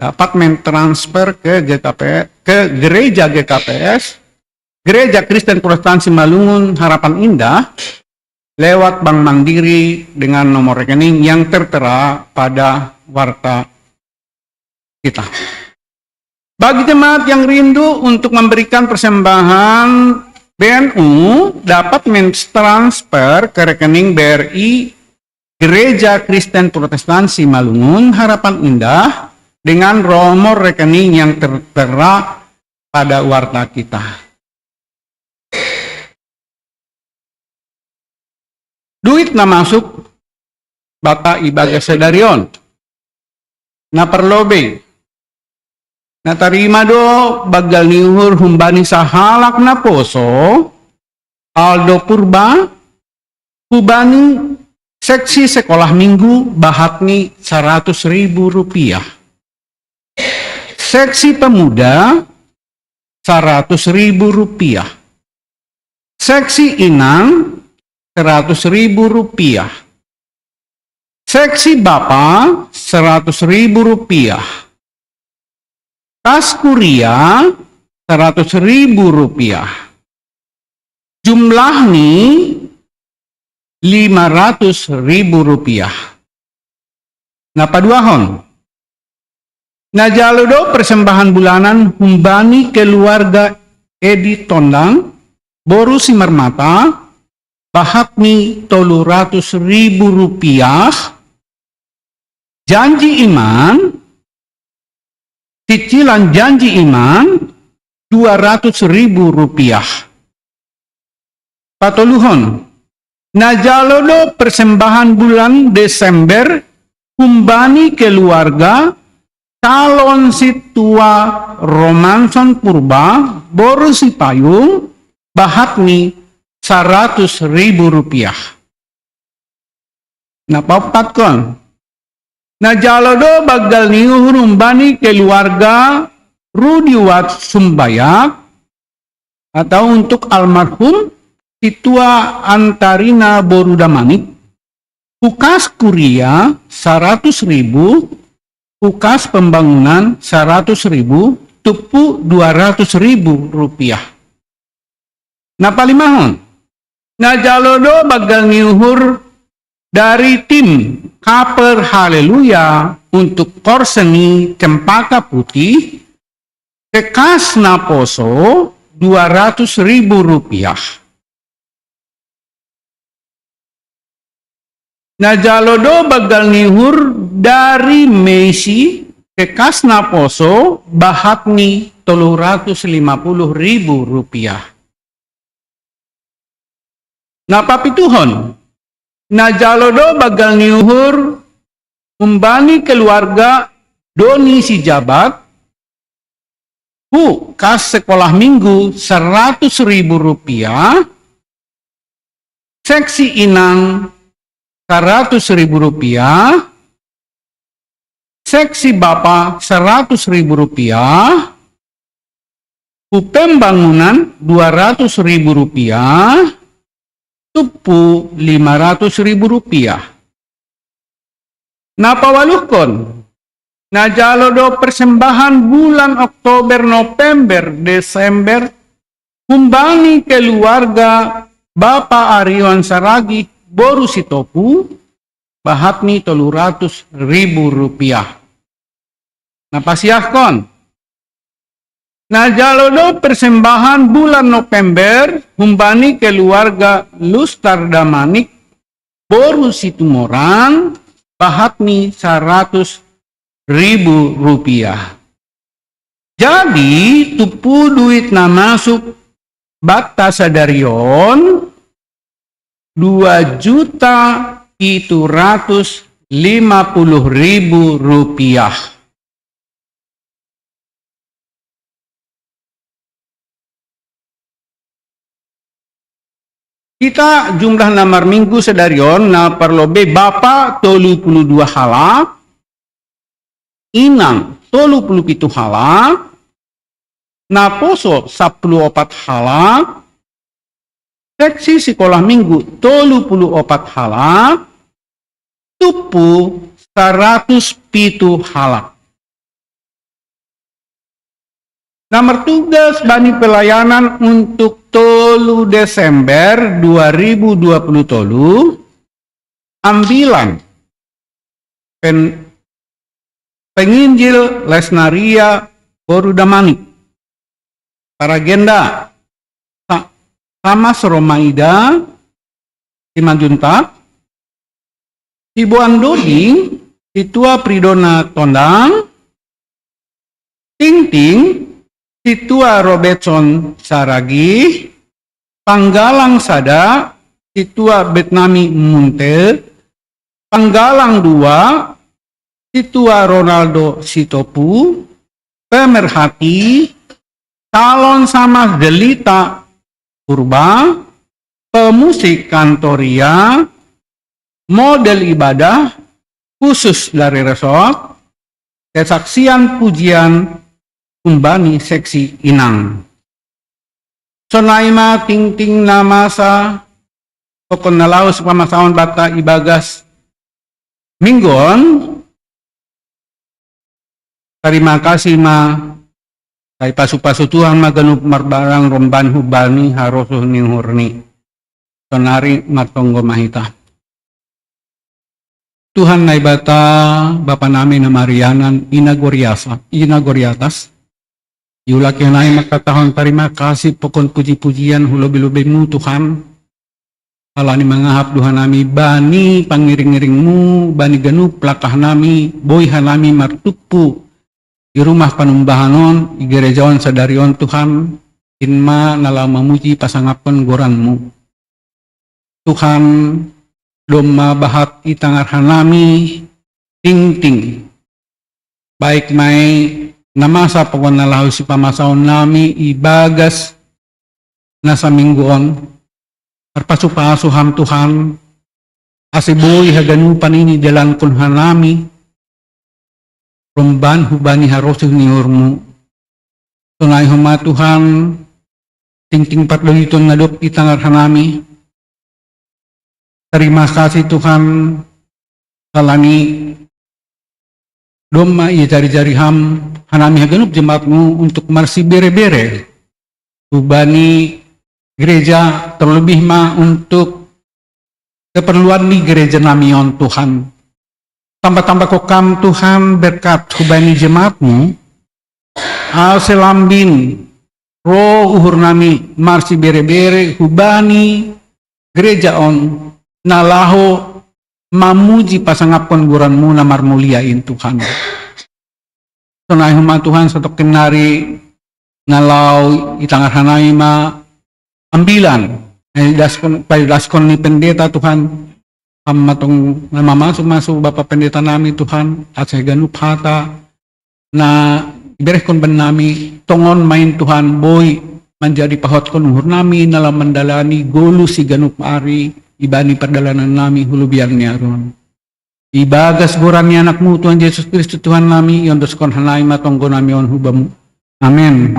dapat mentransfer ke gereja GKPS, Gereja Kristen Protestan Simalungun Harapan Indah, lewat Bank Mandiri dengan nomor rekening yang tertera pada warta kita. Bagi jemaat yang rindu untuk memberikan persembahan BNU, dapat mentransfer ke rekening BRI Gereja Kristen Protestan Simalungun Harapan Indah dengan nomor rekening yang tertera pada warta kita. Duit na masuk Bapak Ibaga Sedarion na perlobe na tarima do bagal niuhur humbani sa halak na poso Aldo Purba hubani seksi sekolah minggu bahatni 100.000 rupiah. Seksi pemuda 100.000 rupiah. Seksi inang 100.000 rupiah. Seksi Bapa Rp100.000. Tas kuria Rp100.000. Jumlah ni Rp500.000. Napaduahon. Najalodo persembahan bulanan humbani keluarga Edi Tondang, Boru Simarmata, Bahakni Rp300.000. Janji iman, cicilan janji iman Rp200.000. Patoluhon. Najalodo persembahan bulan Desember humbani keluarga calon situa Romanson Purba Boru Sipayung Bahatni Rp100.000. Napapatkon. Najalodo bagal niuhur humbani keluarga Rudiwat Sumbayak atau untuk almarhum Situa Antarina Borudamanik, Hukas Kuria Rp100.000, Hukas Pembangunan Rp100.000, Tupu Rp200.000. Napalimahon. Najalodo bagal niuhur dari tim Kaper Haleluya untuk korseni Cempaka Putih, Kekas Naposo Rp200.000. Najalodo bagal nihur dari Messi Kekas Naposo Bahatni Rp350.000. Napapituhon. Najalodo bagal nihur umbani keluarga Doni Sijabat kas sekolah minggu Rp100.000, seksi inang Rp100.000, seksi Bapak Rp100.000, Pembangunan Rp200.000, Tupu Rp500.000. Napawaluhkon. Najalodo persembahan bulan Oktober, November, Desember humbani keluarga Bapak Arion Saragi Boru Sitopu Bahatni Rp300.000. Napasiahkon. Najalodo persembahan bulan November humbani keluarga Lustar Damanik Boru Situmorang Bahatni Rp100.000. Jadi tupu duit na masuk Bata Sadarion Rp2.750.000. Kita jumlah namar minggu Sadarion na perlobe Bapa 32 halak, Inang 37 halak, Naposo 14 halak, seksi sekolah minggu 34 halak, Tupu 107 halak. Nomor tugas bani pelayanan untuk 3 Desember 2020 ambilan penginjil Lesnaria Borudamanik. Para agenda sama Romaida Simanjuntak, Ibuan Doding, Situa Pridona Tondang, Ting Situa Robertson Saragi, Panggalang Sada, Situa Betnami Munte, Panggalang 2, Situa Ronaldo Sitopu, Pemerhati, Calon Sama Delita Purba, Pemusik Kantoria, Model Ibadah, khusus dari resort, Kesaksian Pujian, Umbani seksi inang. Sonaima ting namasa pokon nalaus pamasaon bata ibagas Minggon, terima kasih kay pasu-pasu Tuhan maganup marbarang romban hubani harosuh ni hurni. Sonari matonggo mahita. Tuhan na ibata Bapa namin na Marianan inagoriatas. Yulak yan ay magkatahon terima kasih pokon puji-pujian hulobi-lubi mo Tuhan. Ala ni mga hapduhan nami bani pangiring-iring mo, bani ganup lakah nami, boyhan nami martupu. Di rumah panumbahanon, igerejaon sa darion Tuhan, inma nala mamuji pasangapon goranmu. Tuhan, doma bahat itangarhan nami, ting-ting. Baik may namasa pagwan nalaw si pamasaon nami, ibagas nasa mingguon, arpasupasuham Tuhan, asiboy haganupan ini dalang kunhan nami, romban hubani harusih niurmu. Tunay huma Tuhan, ting-ting patlo ito nadop itangarhan nami. Terima kasih Tuhan, salami doma iya jari-jari ham, hanami haganup jemaatmu untuk marsi bere-bere. Hubani gereja terlebih untuk keperluan di gereja namion Tuhan. Tambah-tambah kokam Tuhan berkat hubani jemaatmu. Al selambin roh uhur nami marsi bere-bere hubani gereja on nalaho mamuji pasangapon guranmu namar muliain Tuhan. Tunay huma Tuhan satu kenari ngalau itangarhanay ambilan daskon ni pendeta Tuhan matong mamasuk Bapak pendeta nami Tuhan at sa ganup hata na iberehkon ban nami tongon main Tuhan boy menjadi pahot kon uhur nami nalam mendalani golu si ganup ari ibani perdalanan nami hulubian niya ron. Ibagas goran ni anakmu Tuhan Yesus Kristus Tuhan nami yon daskon hanay matonggo nami on hubamu. Amen.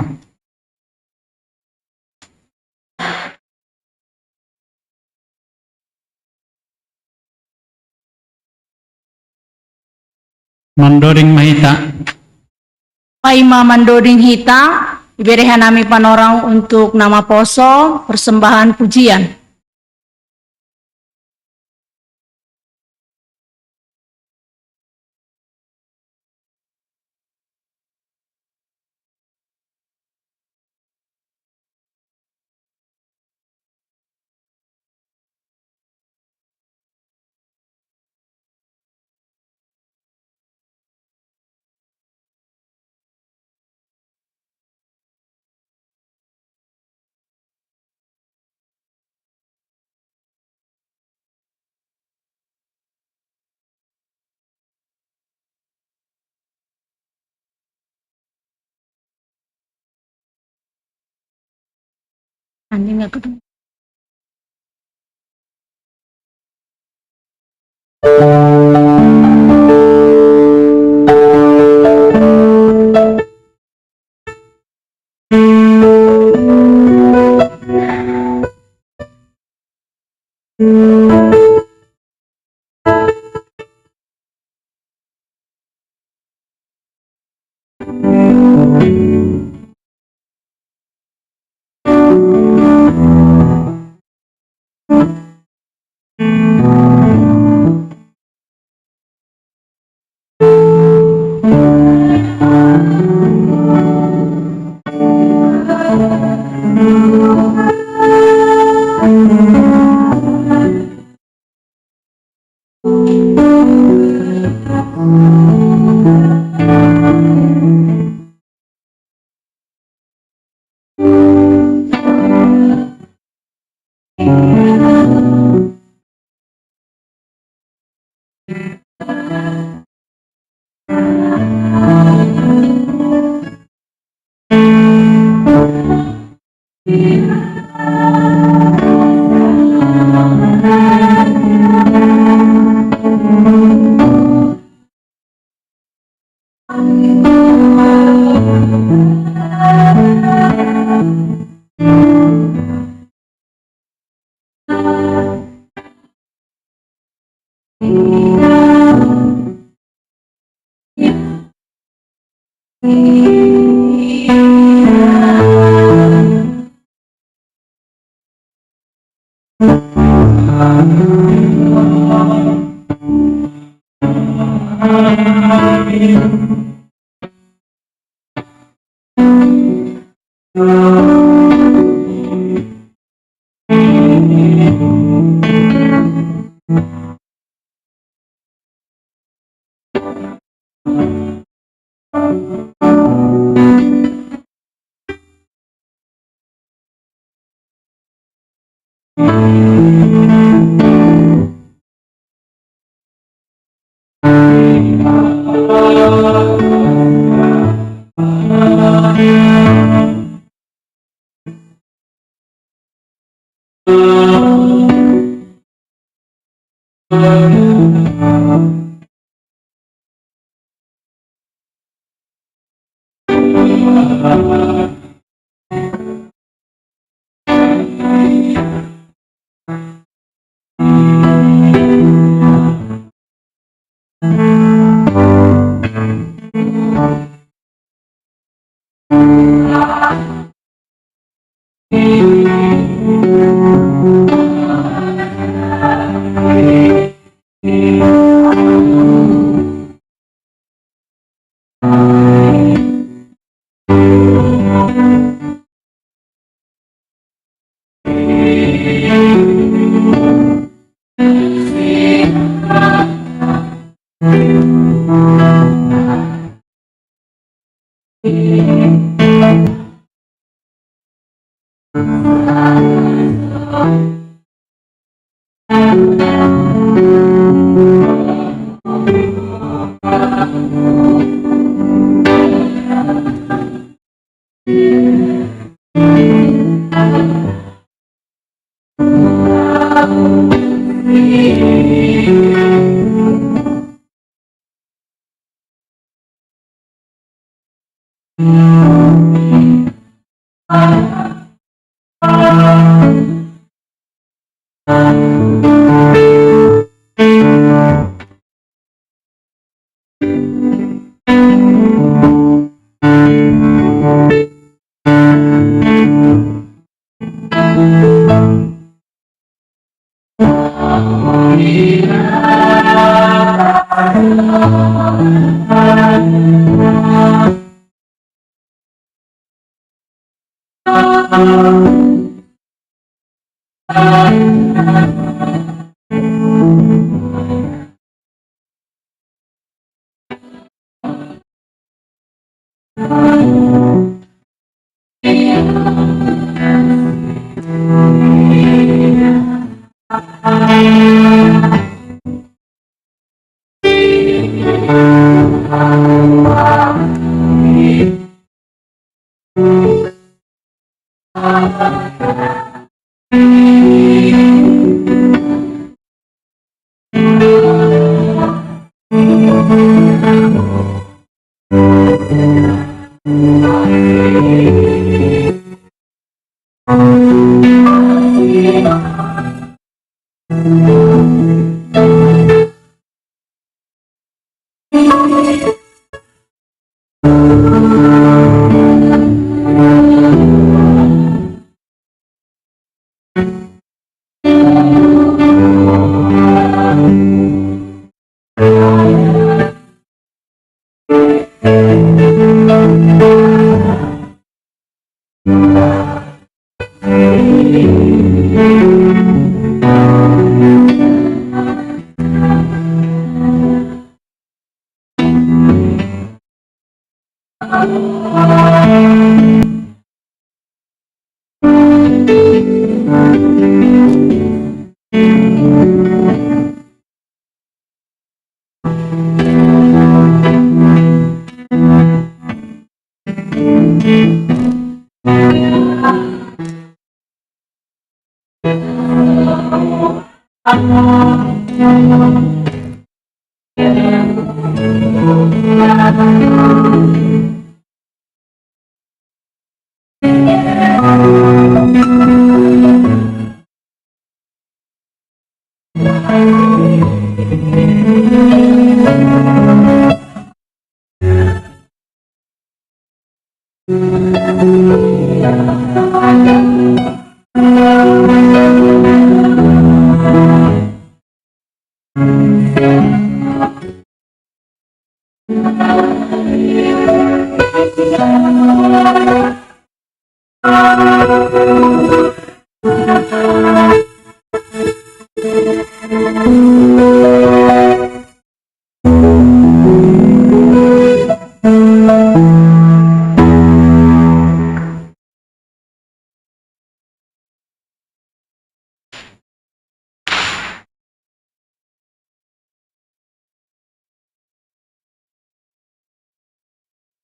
Mandoring mahita. Paima mandoring hita, iberehan nami panorang untuk nama poso, persembahan pujian. Anjing aku tuh.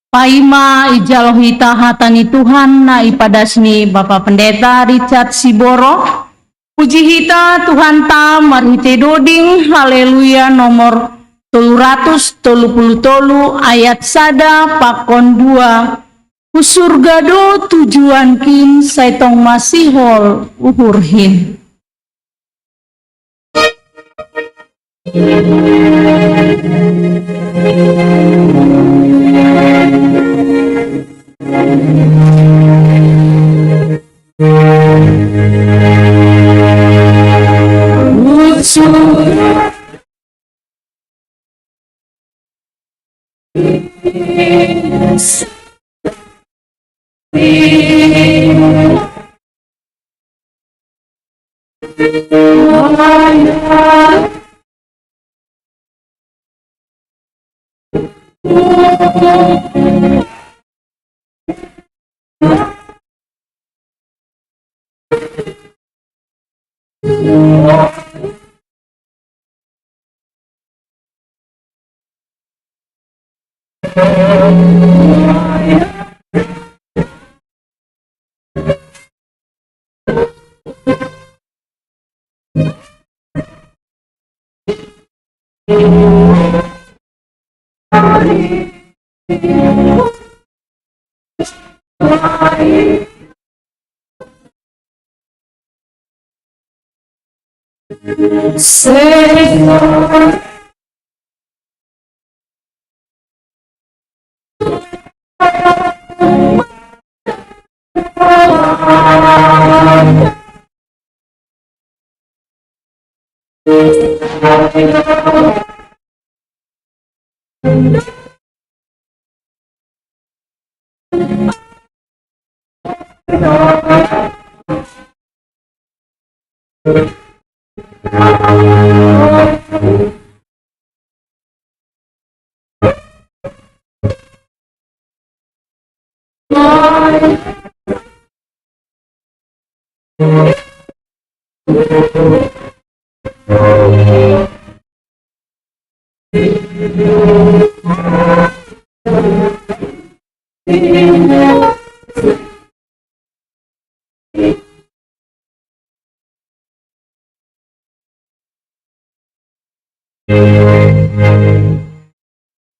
Paima ijalohita hatani Tuhan na ipadasni Bapak Pendeta Richard Siboro. Puji hita Tuhan ta marhite doding haleluya nomor 333 ayat sada pakon 2. Kusurgado tujuan kin saitong masihol uhurhin.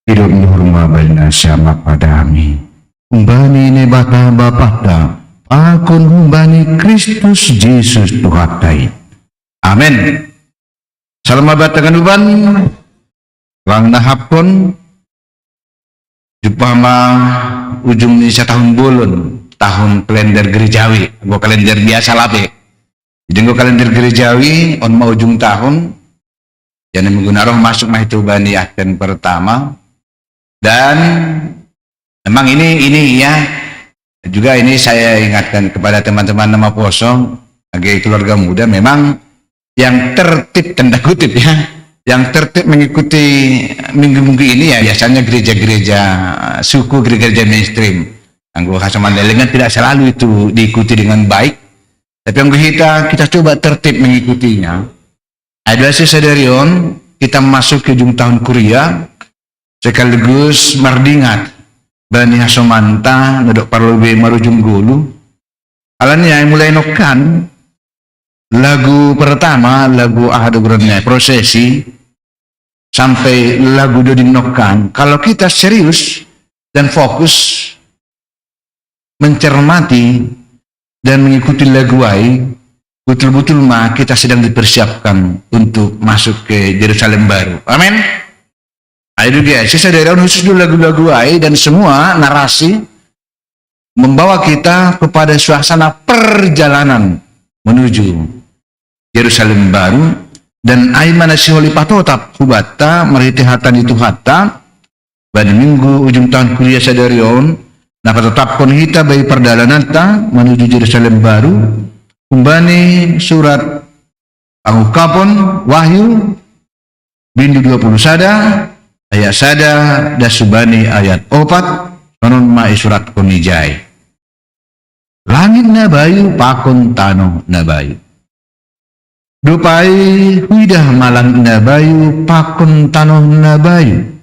Hidup norma balna sama padami. Humbani ne bata bapakda. Akon humbani Kristus Yesus Tuhatai. Amin. Salam batakan uban. Lang nahapon. Jupama ujung ni sa tahun bulun. Tahun kalender gerejawi. Gua kalender biasa labe. Jadi gua kalender gerejawi. On mau ujung tahun. Jadi menggunakan roh masuk mah itu bani Advent pertama. Dan memang ini ya juga ini saya ingatkan kepada teman-teman nama posong sebagai keluarga muda, memang yang tertib tanda kutip ya, yang tertib mengikuti minggu-minggu ini ya biasanya gereja-gereja suku, gereja-gereja mainstream. Anggo Kasaman Lelengan tidak selalu itu diikuti dengan baik, tapi yang kita coba tertib mengikutinya. Adalah sesadarion kita masuk ke ujung tahun kuliah sekaligus merdingat Bani Hasomanta nodok parlobe marujung gulu alanya yang mulai nokan lagu pertama, lagu Ahadugronnya prosesi sampai lagu dodin nokan. Kalau kita serius dan fokus mencermati dan mengikuti lagu ai, betul-betul mah kita sedang dipersiapkan untuk masuk ke Yerusalem baru. Amin. Ayo juga, sisa daerah khusus dulu lagu-lagu ai dan semua narasi membawa kita kepada suasana perjalanan menuju Yerusalem baru. Dan ai mana si holi patotap hubata meriti hatan itu hatta pada minggu ujung tahun kuliah sadarion Napa tetapkan kita bagi perjalanan ta menuju Yerusalem baru. Kumbani surat pangukapon Wahyu bindu 20 sada ayat sada dasubani ayat 4 sonon mai surat konijai. Langit na bayu pakon tanong na bayu. Dupai huidah malang na bayu pakon tanong na bayu.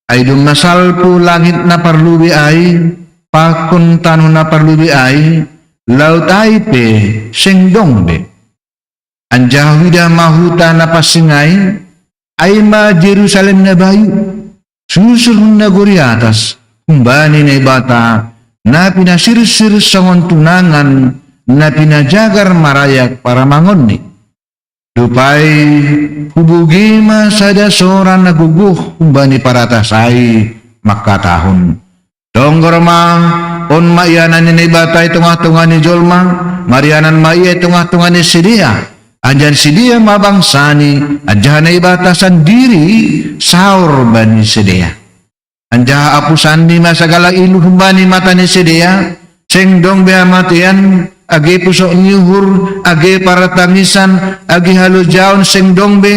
Aidum masalpu langit na parlubi ay pakon tanong na parlubi ay laut ay pe sengdong be. Anjah huidah mahuta na pasingay ay ma Jerusalem na bayu. Susul na guri atas kumbani na ibata na pinasirsir sangon tunangan na pinajagar marayak para mangon ni. Dupai hubugi masada soran naguguh kumbani para tasay makatahon. Donggorma on maianan ni batay tungah-tungah ni Jolma, marianan maiya tungah-tungah ni Sidia. Anjan Sidia mabangsani, anjahan na ibatasan diri saur bani Sidia. Anjaha apusan ni masagala ilu humbani mata ni Sidia, sengdong beha matian, agi pusok nyuhur, agi para tangisan, agi halu jaun sengdong be,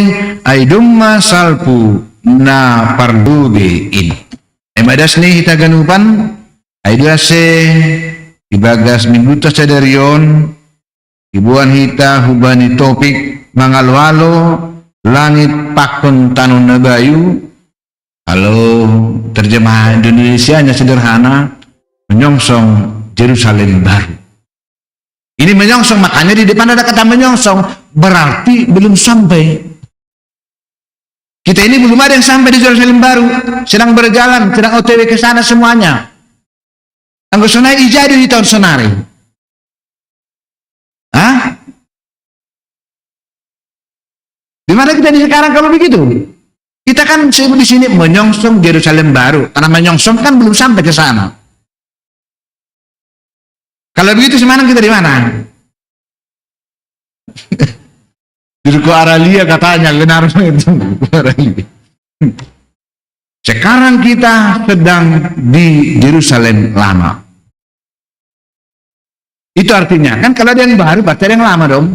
ay dumma salpu na parlubi ini. Emadas ni hita ganupan, ay dase ibagas minggu ta sadarion, ibuan hita hubani topik mangalwalo, langit pakon tanong na bayu. Kalau terjemahan Indonesianya sederhana, menyongsong Yerusalem baru. Ini menyongsong, makanya di depan ada kata menyongsong, berarti belum sampai. Kita ini belum ada yang sampai di Yerusalem baru, sedang berjalan, sedang OTW ke sana semuanya. Anggo sonai ijadu di tahun sonari. Hah? Di mana kita di sekarang kalau begitu? Kita kan di sini menyongsong Yerusalem baru, karena menyongsong kan belum sampai ke sana. Kalau begitu sekarang kita di mana? Di Ruko Aralia katanya, benar itu. Sekarang kita sedang di Yerusalem lama. Itu artinya kan kalau ada yang baru, berarti ada yang lama dong.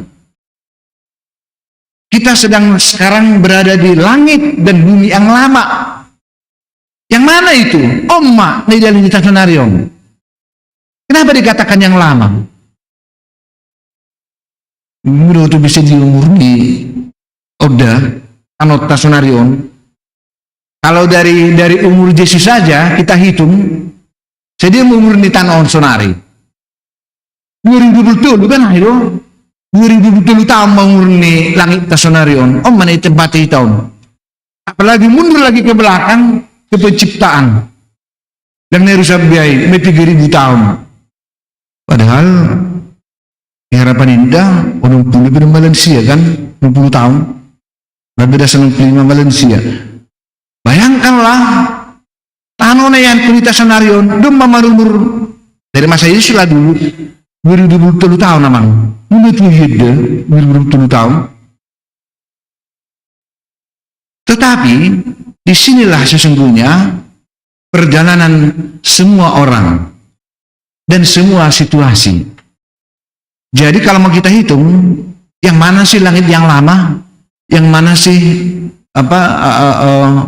Kita sedang sekarang berada di langit dan bumi yang lama. Yang mana itu? Omma di dalam Tasonarion. Kenapa dikatakan yang lama? Menurut itu bisa diumur di Oda, Anot Tasonarion. Kalau dari umur Yesus saja kita hitung, jadi umur di Tanah Sonari. 2020 kan itu. 2020 tahun mengurni langit Tasonarion, mana tempat itu tahun. Apalagi mundur lagi ke belakang ke penciptaan. Dan nerusak biaya 3000 tahun. Padahal harapan indah 60 pada Malaysia kan 60 tahun. Lebih dari 65 Malaysia. Bayangkanlah tanah yang kulit Tasonarion demam umur dari masa Yesus lah dulu 2020 tahun namang. Menurut Yuda, 2020 tahun. Tetapi disinilah sesungguhnya perjalanan semua orang dan semua situasi. Jadi kalau mau kita hitung, yang mana sih langit yang lama, yang mana sih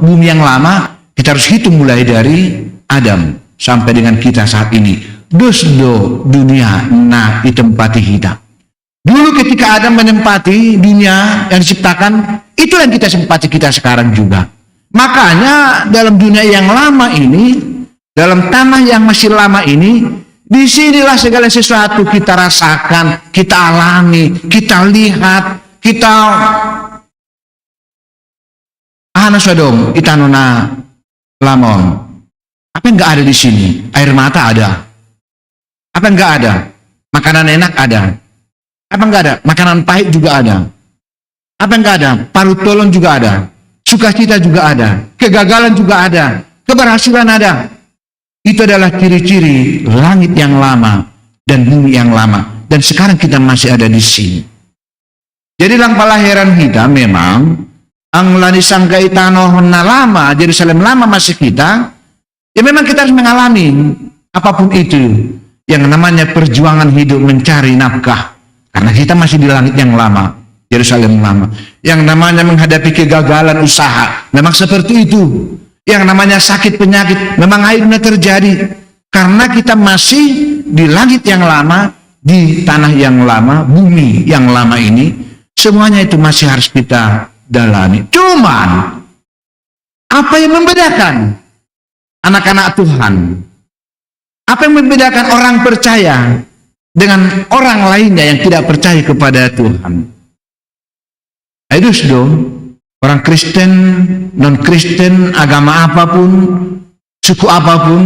bumi yang lama, kita harus hitung mulai dari Adam sampai dengan kita saat ini. Dosdo dunia na ditempati kita. Dulu ketika Adam menempati dunia yang diciptakan, itulah yang kita tempati kita sekarang juga. Makanya dalam dunia yang lama ini, dalam tanah yang masih lama ini, disinilah segala sesuatu kita rasakan, kita alami, kita lihat, kita Sodom, itanona lamon. Apa yang nggak ada di sini? Air mata ada. Apa yang nggak ada? Makanan enak ada. Apa enggak ada? Makanan pahit juga ada. Apa enggak ada? Parut tolong juga ada. Sukacita juga ada. Kegagalan juga ada. Keberhasilan ada. Itu adalah ciri-ciri langit yang lama dan bumi yang lama. Dan sekarang kita masih ada di sini. Jadi dalam pelahiran kita memang ang lani sangka itano na lama, Yerusalem lama masih kita. Ya memang kita harus mengalami apapun itu yang namanya perjuangan hidup mencari nafkah, karena kita masih di langit yang lama, Yerusalem lama. Yang namanya menghadapi kegagalan usaha, memang seperti itu. Yang namanya sakit penyakit, memang akhirnya terjadi. Karena kita masih di langit yang lama, di tanah yang lama, bumi yang lama ini, semuanya itu masih harus kita dalami. Cuman, apa yang membedakan anak-anak Tuhan? Apa yang membedakan orang percaya dengan orang lainnya yang tidak percaya kepada Tuhan? Ayo dong, orang Kristen, non-Kristen, agama apapun, suku apapun,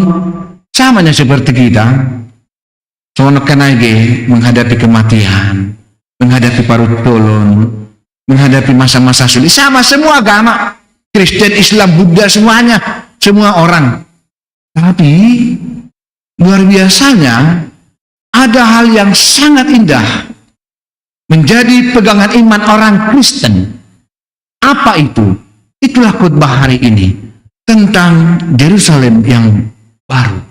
samanya seperti kita. Soalnya kenage menghadapi kematian, menghadapi parut tolon, menghadapi masa-masa sulit. Sama semua agama, Kristen, Islam, Buddha, semuanya, semua orang. Tapi luar biasanya ada hal yang sangat indah menjadi pegangan iman orang Kristen. Apa itu? Itulah khotbah hari ini tentang Yerusalem yang baru.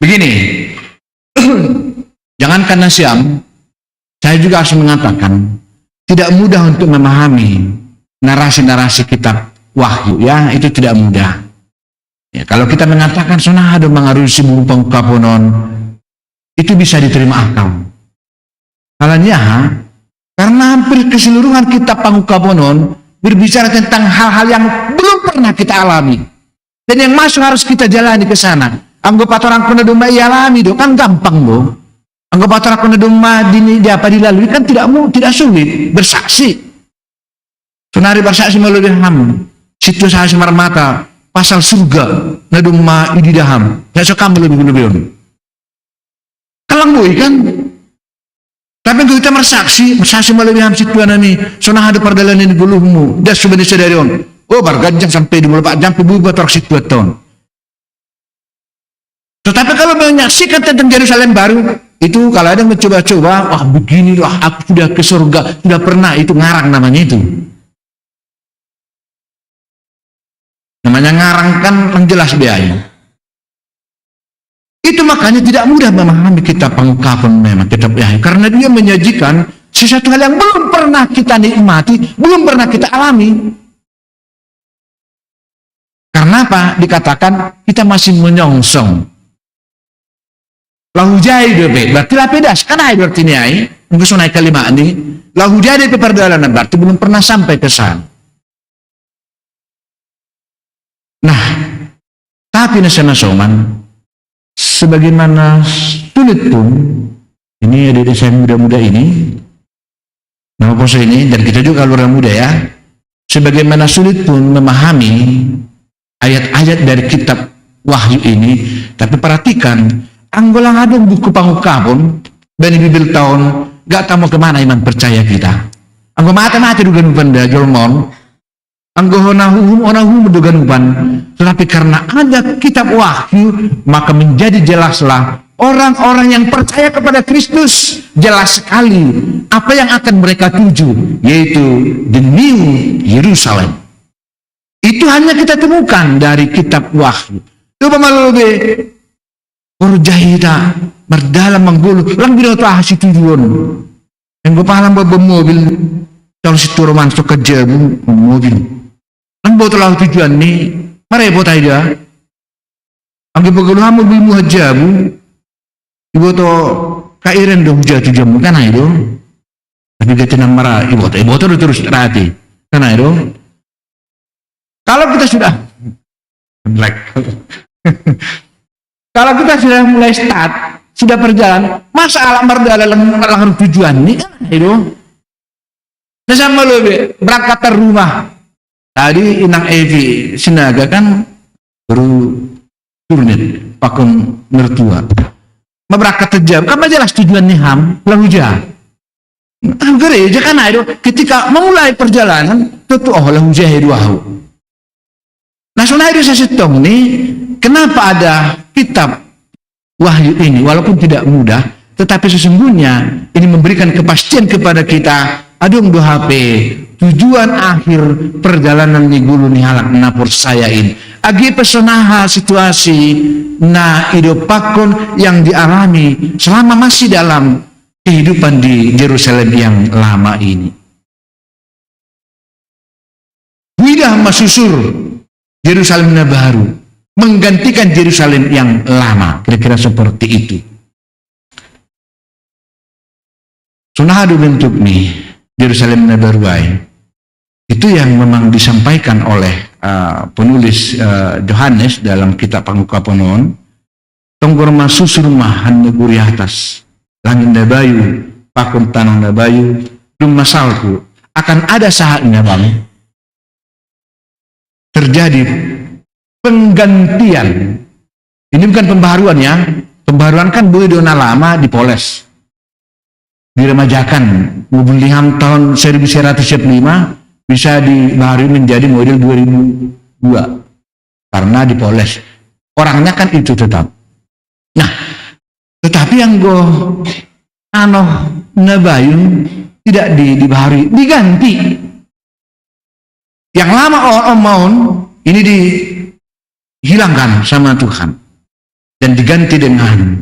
Begini, jangankan Siam, saya juga harus mengatakan tidak mudah untuk memahami narasi-narasi kitab Wahyu, ya, itu tidak mudah. Ya, kalau kita mengatakan sonah ada mengarusi bumpang kaponon, itu bisa diterima akal. Halanya, karena hampir keseluruhan kitab Pangukaponon berbicara tentang hal-hal yang belum pernah kita alami, dan yang masuk harus kita jalani ke sana. Anggap orang kena domba alami, do kan gampang do. Anggap orang kena domba dilalui kan tidak sulit bersaksi. Sonari bersaksi melalui ham, situ saya semarmata pasal surga nadumma ididaham. Saya suka lebih. Kalang boy kan. Tapi kalau kita bersaksi melalui ham situ nami, sonah ada perjalanan di buluhmu, das sebenarnya dari on. Oh, bargajang sampai di mulut Pak Jampi buat orang situ tahun. Tetapi kalau menyaksikan tentang Yerusalem baru, itu kalau ada yang mencoba-coba, wah begini loh, aku sudah ke surga, sudah pernah, itu ngarang namanya itu. Namanya ngarang kan menjelas biaya. Itu makanya tidak mudah memahami kitab Pengungkapan memang kitab Yahya, karena dia menyajikan sesuatu hal yang belum pernah kita nikmati, belum pernah kita alami. Karena apa? Dikatakan kita masih menyongsong. Lahu jadi berarti lapedas, kan ada berarti ini ay, mungkin naik kalimat ini. Lahu jadi perjalanan berarti belum pernah sampai ke sana. Nah, tapi nasana soman, sebagaimana sulit pun, ini adik-adik saya muda-muda ini, nama poso ini, dan kita juga kalau orang muda ya, sebagaimana sulit pun memahami ayat-ayat dari kitab Wahyu ini, tapi perhatikan, anggolang ada buku Pangukapun, dan Bibel tahun, gak tahu kemana iman percaya kita. Anggo mati-mati dugan benda jolmon, anggo honahum dugan upan, tetapi karena ada kitab Wahyu, maka menjadi jelaslah orang-orang yang percaya kepada Kristus, jelas sekali apa yang akan mereka tuju, yaitu the New Jerusalem. Itu hanya kita temukan dari kitab Wahyu. Coba malu Urjahida berdalam menggulu lang binoto ahasi tujuan yang gue paham bawa mobil kalau situ romanso kerja mobil lang bawa telah tujuan ni marepot aja ang gipaguluhan mobil mo hajabu ibu to kairan dong jatuh jamu kan ayo tapi gak tenang marah ibu to terus terhati kan ayo kalau kita sudah kalau kita sudah mulai start, sudah berjalan, masa alam berdalam tujuan ini kan itu. Nah sama lebih berangkat ke rumah. Tadi Inang Evi Sinaga kan baru turun pakum mertua. Berangkat terjam, kan jelas tujuan nih ham, lalu jah. Gereja kan itu ketika memulai perjalanan, tentu oh lalu jah itu ahu. Nah soalnya itu saya setong nih. Kenapa ada kitab Wahyu ini, walaupun tidak mudah, tetapi sesungguhnya ini memberikan kepastian kepada kita, adung do HP, tujuan akhir perjalanan di gulu ni halak napur saya ini agi pesonaha situasi na idopakon yang dialami selama masih dalam kehidupan di Yerusalem yang lama ini. Widah masusur Yerusalem na baru menggantikan Yerusalem yang lama, kira-kira seperti itu. Sunahadu bentuk nih Yerusalem na baru itu yang memang disampaikan oleh penulis Yohanes dalam kitab Pangkaponon. Tonggor masusur mahan neguri atas langit na bayu pakun tanah na bayu dum masalku akan ada saatnya bang terjadi penggantian. Ini bukan pembaharuan ya. Pembaharuan kan budona lama dipoles, diremajakan. Mobil tahun 1905 bisa dibaharui menjadi model 2002 karena dipoles. Orangnya kan itu tetap. Nah, tetapi yang nabayun tidak dibaharui, diganti. Yang lama maun ini dihilangkan sama Tuhan dan diganti dengan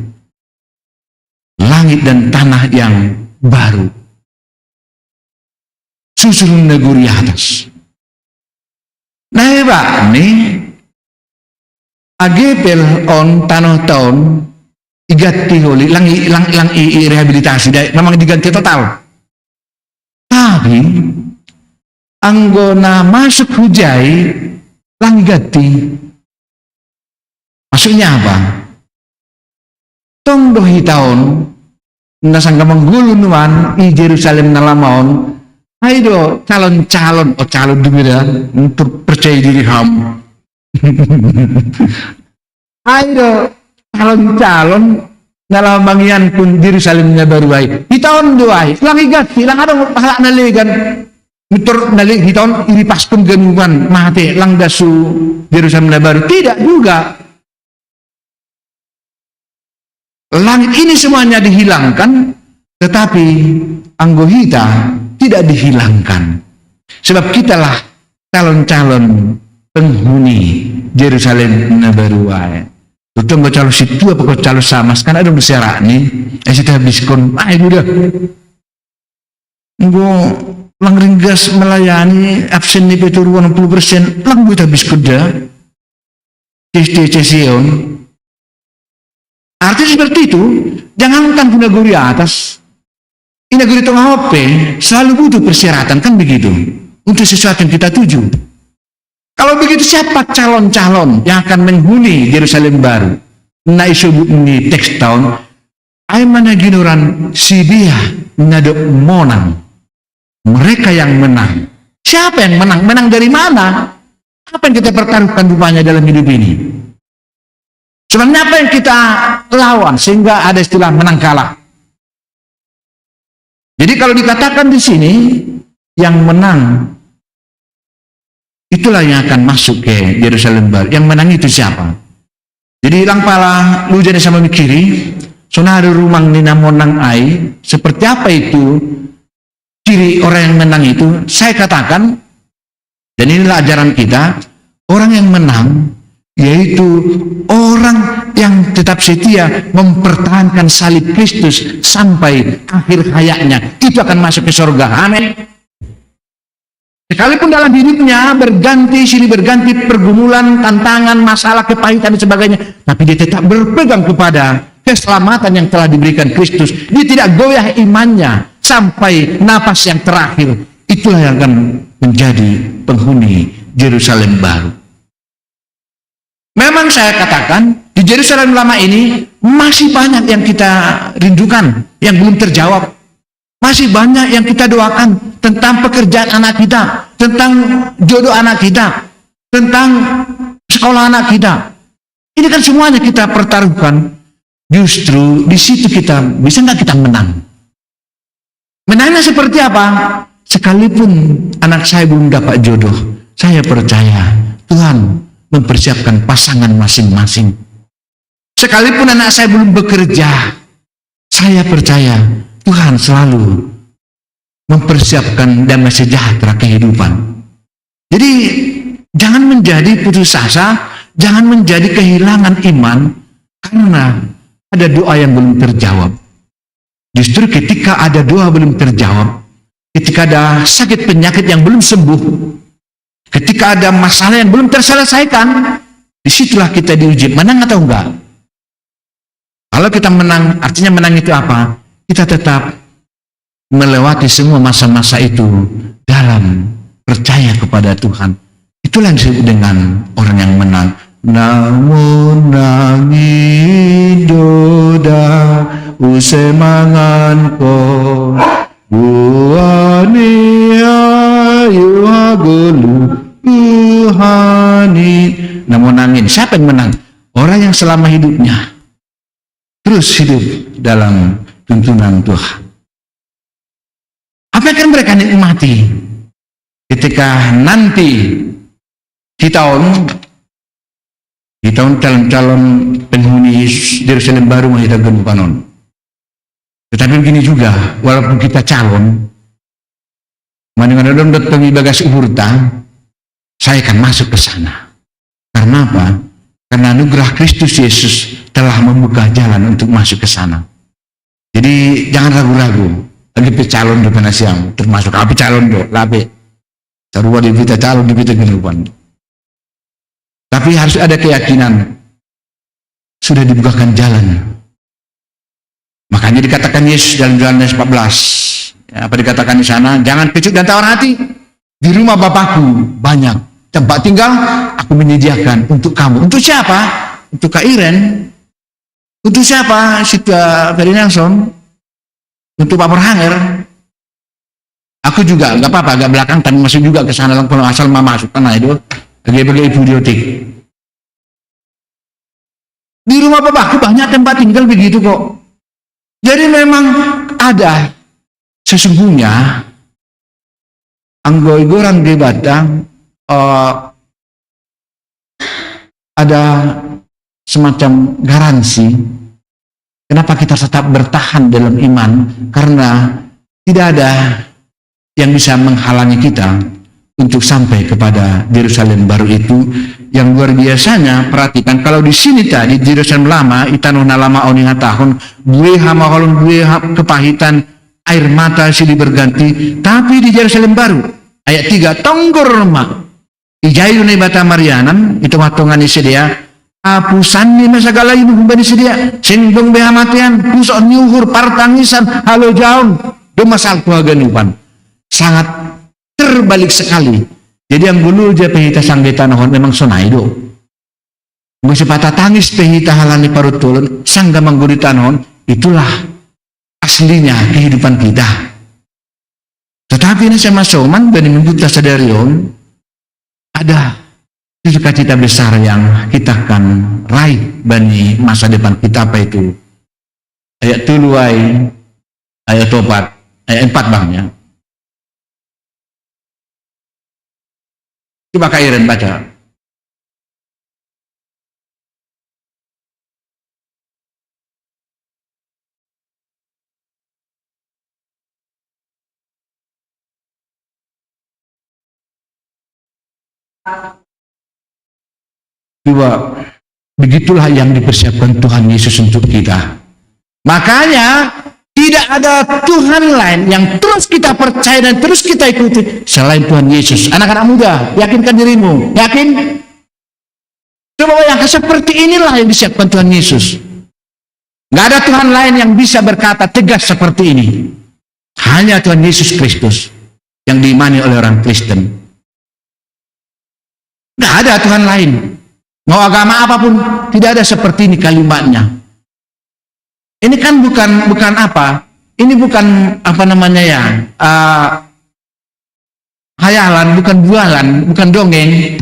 langit dan tanah yang baru. Susun negeri atas. Nah, hebat nih. Agepel on tanah tahun diganti oleh lang rehabilitasi, memang diganti total. Tapi anggona masuk hujai lang ganti. Maksudnya apa? Tong dohi tahun nasangka menggulunuan i Yerusalem nalamaon. Aido calon-calon calon dumira untuk percaya diri kamu. Aido calon-calon dalam bangian pun Yerusalemnya baru baik. Di tahun dua lang igati lang ada pahala naligan. Mitur nalik di tahun ini pas pun genuman mati lang dasu Yerusalem baru tidak juga. Langit ini semuanya dihilangkan, tetapi anggohita tidak dihilangkan. Sebab kitalah calon-calon penghuni Yerusalem baru. Itu nggak calon situ apa kok calon sama? Sekarang ada berserak nih, kita biskon, udah. Lang ringgas melayani absen di peturuan 60%, lang buat habis kuda. Cesiun. Artinya seperti itu, jangankan negeri atas, ini negeri tengah hope selalu butuh persyaratan kan begitu untuk sesuatu yang kita tuju. Kalau begitu siapa calon-calon yang akan menghuni Yerusalem baru? Nah disebut ini teks tahun, aimana ginuran si dia ngadok monang. Mereka yang menang. Siapa yang menang? Menang dari mana? Apa yang kita pertaruhkan rupanya dalam hidup ini? Sebenarnya apa yang kita lawan sehingga ada istilah menang kalah? Jadi kalau dikatakan di sini yang menang itulah yang akan masuk ke Yerusalem baru. Yang menang itu siapa? Jadi lang pala lu jadi sama mikiri, sonaru rumang nina monang ai, seperti apa itu ciri orang yang menang itu? Saya katakan, dan inilah ajaran kita, orang yang menang yaitu orang yang tetap setia mempertahankan salib Kristus sampai akhir hayatnya. Itu akan masuk ke surga. Amin. Sekalipun dalam hidupnya berganti, silih berganti pergumulan, tantangan, masalah, kepahitan dan sebagainya, tapi dia tetap berpegang kepada keselamatan yang telah diberikan Kristus. Dia tidak goyah imannya sampai napas yang terakhir. Itulah yang akan menjadi penghuni Yerusalem baru. Memang saya katakan di Yerusalem lama ini masih banyak yang kita rindukan yang belum terjawab. Masih banyak yang kita doakan tentang pekerjaan anak kita, tentang jodoh anak kita, tentang sekolah anak kita. Ini kan semuanya kita pertaruhkan. Justru di situ kita bisa nggak kita menang? Menangnya seperti apa? Sekalipun anak saya belum dapat jodoh, saya percaya Tuhan mempersiapkan pasangan masing-masing. Sekalipun anak saya belum bekerja, saya percaya Tuhan selalu mempersiapkan damai sejahtera kehidupan. Jadi Jangan menjadi putus asa, jangan menjadi kehilangan iman karena ada doa yang belum terjawab. Justru ketika ada doa belum terjawab, ketika ada sakit penyakit yang belum sembuh, ketika ada masalah yang belum terselesaikan, disitulah kita diuji, menang atau enggak. Kalau kita menang, artinya menang itu apa? Kita tetap melewati semua masa-masa itu dalam percaya kepada Tuhan. Itulah yang disebut dengan orang yang menang. Namun nangin doda usemangan ko buani ayu agulu Tuhani. Namun nangin, siapa yang menang? Orang yang selama hidupnya terus hidup dalam tuntunan Tuhan. Apa yang mereka nikmati ketika nanti di tahun calon-calon penghuni Yerusalem baru menghidupkan kanon. Tetapi begini juga, walaupun kita calon, manang-manang datang bagas uhurta, saya akan masuk ke sana. Karena apa? Karena anugerah Kristus Yesus telah membuka jalan untuk masuk ke sana. Jadi jangan ragu-ragu. Lagi calon di penasiang, termasuk api calon do, labe. Sarua di kita calon di kita kehidupan. Tapi harus ada keyakinan sudah dibukakan jalan. Makanya dikatakan Yesus dalam Yohanes 14, apa dikatakan di sana? Jangan kecut dan tawar hati. Di rumah Bapakku banyak tempat tinggal, aku menyediakan untuk kamu. Untuk siapa? Untuk Kak Iren. Untuk siapa? Sita Ferdinandson. Untuk Pak Perhanger. Aku juga nggak apa-apa, agak belakang, tapi masuk juga ke sana kalau asal mama masuk tanah itu. Bagi ibu diotik. Di rumah Bapakku banyak tempat tinggal begitu kok. Jadi memang ada sesungguhnya anggoy-gorang di Batang ada semacam garansi kenapa kita tetap bertahan dalam iman, karena tidak ada yang bisa menghalangi kita untuk sampai kepada Yerusalem baru itu. Yang luar biasanya, perhatikan kalau di sini tadi di Yerusalem lama itanuna lama oninga tahun gue hamaholun gue kepahitan air mata silih berganti, tapi di Yerusalem baru ayat 3 tonggor rumah ijayune bata marianan itu matongan sedia apusan ni segala ibu bani sedia singgung behamatian pusok nyuhur partangisan halo jaun domasal keaganupan sangat terbalik sekali. Jadi yang gulu dia pehita sanggeta nahon memang sonai do. Masipata tangis pehita halani parutulun sangga manggurita nahon, itulah aslinya kehidupan kita. Tetapi ini sama soman bani membuta sadarion ada cita-cita besar yang kita akan raih bani masa depan kita. Apa itu? Ayat 3 ayat 4 ayat 4 bang ya. Coba Kak Iren baca. Dua, begitulah yang dipersiapkan Tuhan Yesus untuk kita. Makanya tidak ada Tuhan lain yang terus kita percaya dan terus kita ikuti selain Tuhan Yesus. Anak-anak muda, yakinkan dirimu. Yakin? Coba bayangkan, seperti inilah yang disiapkan Tuhan Yesus. Nggak ada Tuhan lain yang bisa berkata tegas seperti ini. Hanya Tuhan Yesus Kristus yang diimani oleh orang Kristen. Nggak ada Tuhan lain. Mau agama apapun, tidak ada seperti ini kalimatnya. Ini kan bukan apa? Ini bukan apa namanya ya? Hayalan, bukan bualan, bukan dongeng.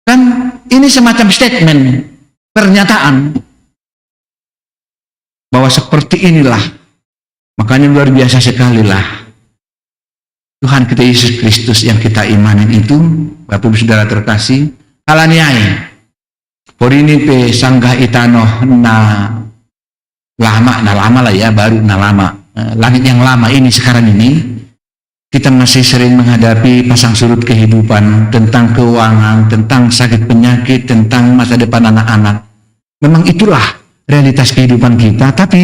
Kan ini semacam statement, pernyataan bahwa seperti inilah. Makanya luar biasa sekali lah Tuhan kita Yesus Kristus yang kita imanin itu, Bapak Ibu Saudara terkasih, kalaniai. Porini pe sanggah itano na lama lah ya, baru na lama. Langit yang lama ini sekarang ini kita masih sering menghadapi pasang surut kehidupan, tentang keuangan, tentang sakit penyakit, tentang masa depan anak-anak. Memang itulah realitas kehidupan kita, tapi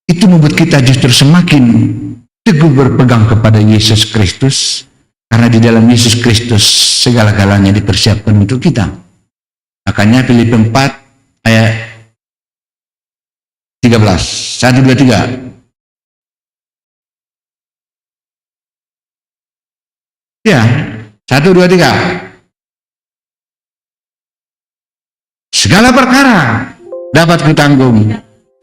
itu membuat kita justru semakin teguh berpegang kepada Yesus Kristus, karena di dalam Yesus Kristus segala-galanya dipersiapkan untuk kita. Makanya Filipi 4 ayat 13, 1, 2, 3. Ya, 1, 2, 3. Segala perkara dapat kutanggung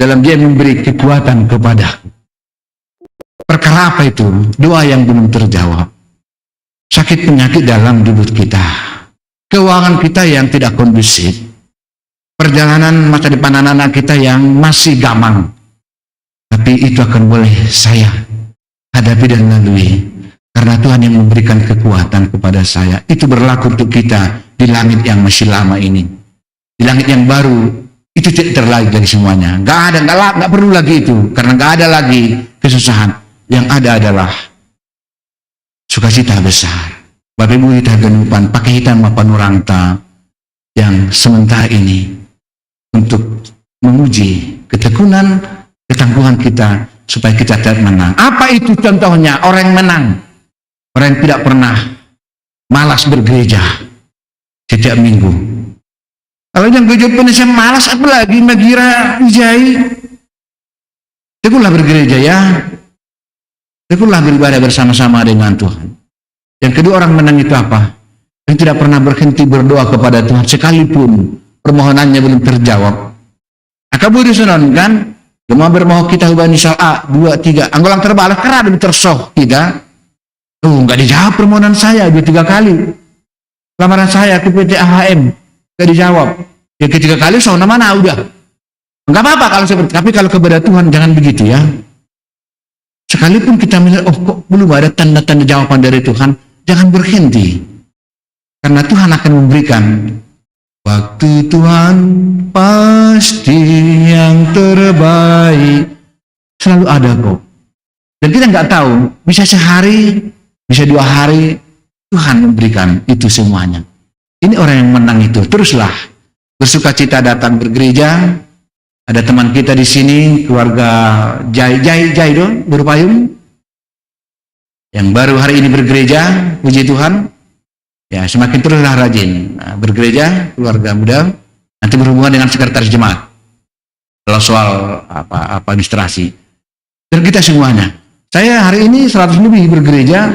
dalam Dia memberi kekuatan kepadaku. Perkara apa itu? Doa yang belum terjawab. Sakit penyakit dalam hidup kita. Keuangan kita yang tidak kondusif. Perjalanan masa depan anak-anak kita yang masih gamang. Tapi itu akan boleh saya hadapi dan lalui. Karena Tuhan yang memberikan kekuatan kepada saya. Itu berlaku untuk kita di langit yang masih lama ini. Di langit yang baru, itu tidak terlagi dari semuanya. Nggak perlu lagi itu. Karena nggak ada lagi kesusahan. Yang ada adalah sukacita besar. Bapak Ibu kita genupan, pakai hitam apa nurangta yang sementara ini untuk menguji ketekunan, ketangguhan kita supaya kita tetap menang. Apa itu contohnya orang yang menang? Orang yang tidak pernah malas bergereja setiap minggu. Kalau yang gereja Indonesia malas, apalagi Magira Ijai. Teguhlah bergereja ya. Teguhlah beribadah bersama-sama dengan Tuhan. Yang kedua, orang menang itu apa? Yang tidak pernah berhenti berdoa kepada Tuhan sekalipun permohonannya belum terjawab. Akabu disunan kan? Gemah bermohon kita hubani A 2, 3. Anggolang terbalas kerana demi tersoh kita. Nggak dijawab permohonan saya 2-3 kali. Lamaran saya ke PT AHM nggak dijawab. Ya ketiga kali soalnya mana udah. Nggak apa-apa kalau seperti. Tapi kalau kepada Tuhan jangan begitu ya. Sekalipun kita melihat kok belum ada tanda-tanda jawaban dari Tuhan, jangan berhenti. Karena Tuhan akan memberikan waktu Tuhan pasti yang terbaik. Selalu ada kok. Dan kita nggak tahu bisa sehari, bisa 2 hari, Tuhan memberikan itu semuanya. Ini orang yang menang itu. Teruslah bersukacita datang bergereja. Ada teman kita di sini, keluarga Jai dong, berpayung, yang baru hari ini bergereja, puji Tuhan. Ya, semakin teruslah rajin bergereja, keluarga muda. Nanti berhubungan dengan sekretaris jemaat. Kalau soal apa administrasi. Dan kita semuanya. Saya hari ini 100 lebih bergereja.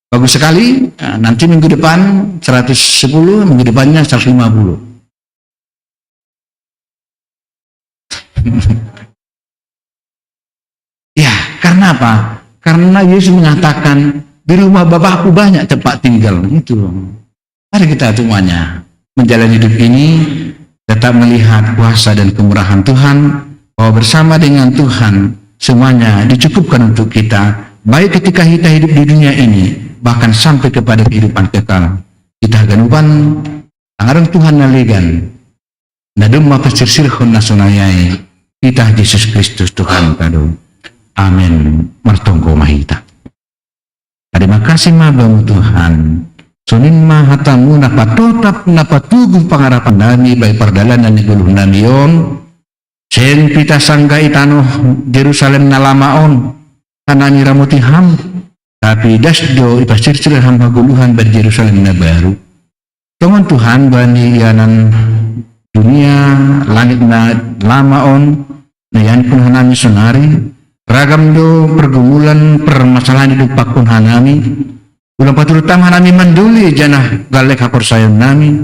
Bagus sekali. Nah, nanti minggu depan 110, minggu depannya 150. Ya, karena apa? Karena Yesus mengatakan di rumah Bapakku banyak tempat tinggal. Itu. Mari kita semuanya menjalani hidup ini tetap melihat kuasa dan kemurahan Tuhan, bahwa bersama dengan Tuhan semuanya dicukupkan untuk kita, baik ketika kita hidup di dunia ini, bahkan sampai kepada kehidupan kekal. Kita ganupan tangan Tuhan naligan. Nadum mapasirsirhon nasunayai. Kita Yesus Kristus Tuhan kado. Amin. Martongko mahita. Terima kasih mabamu Tuhan. Sunin mahatamu napatotap napatuguh pangarapan nami baik perdalanan ni guluh nami yon. Sen pita sangga itano Jerusalem nalamaon. Kanani ramutiham. Tapi dasdo ipasirsir hamba guluhan ber Jerusalem na baru. Tongon Tuhan bani yanan dunia langit na lamaon na yan pun hanami sonari ragam do pergumulan permasalahan hidup pakun hanami ulang paturutam hanami manduli janah galek hapor sayon nami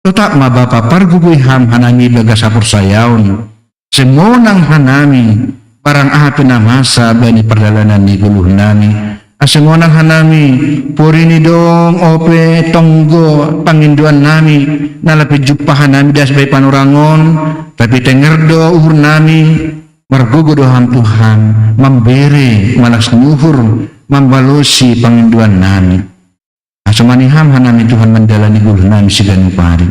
totak mabapa pargugui ham hanami bagas hapor sayon semonang hanami parang ahapi na masa bani perdalanan ni guluh nami asemonang hanami purini dong ope tonggo panginduan nami nalapi jupahan nami das bay panurangon tapi tengerdo uhur nami margugo doham Tuhan memberi malas nuhur membalosi panginduan nami asemaniham hanami Tuhan mendalani guluh nami siganu pari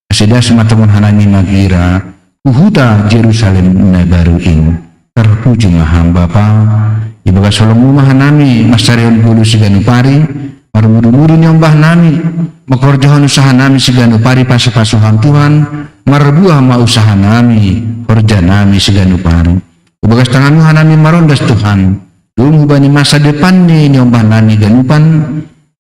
asida sematemun hanami magira uhuta Jerusalem na baru ini terpuji maham Bapa ibaga solong rumah nami masarion bulu siganu pari marumuru-muru nyombah nami makorjohan usaha nami siganu pari pasu-pasuhan Tuhan marbuah ma usaha nami kerja nami siganu pari ubagas tangan nami marondas Tuhan hubani masa depan ni nyombah nami ganupan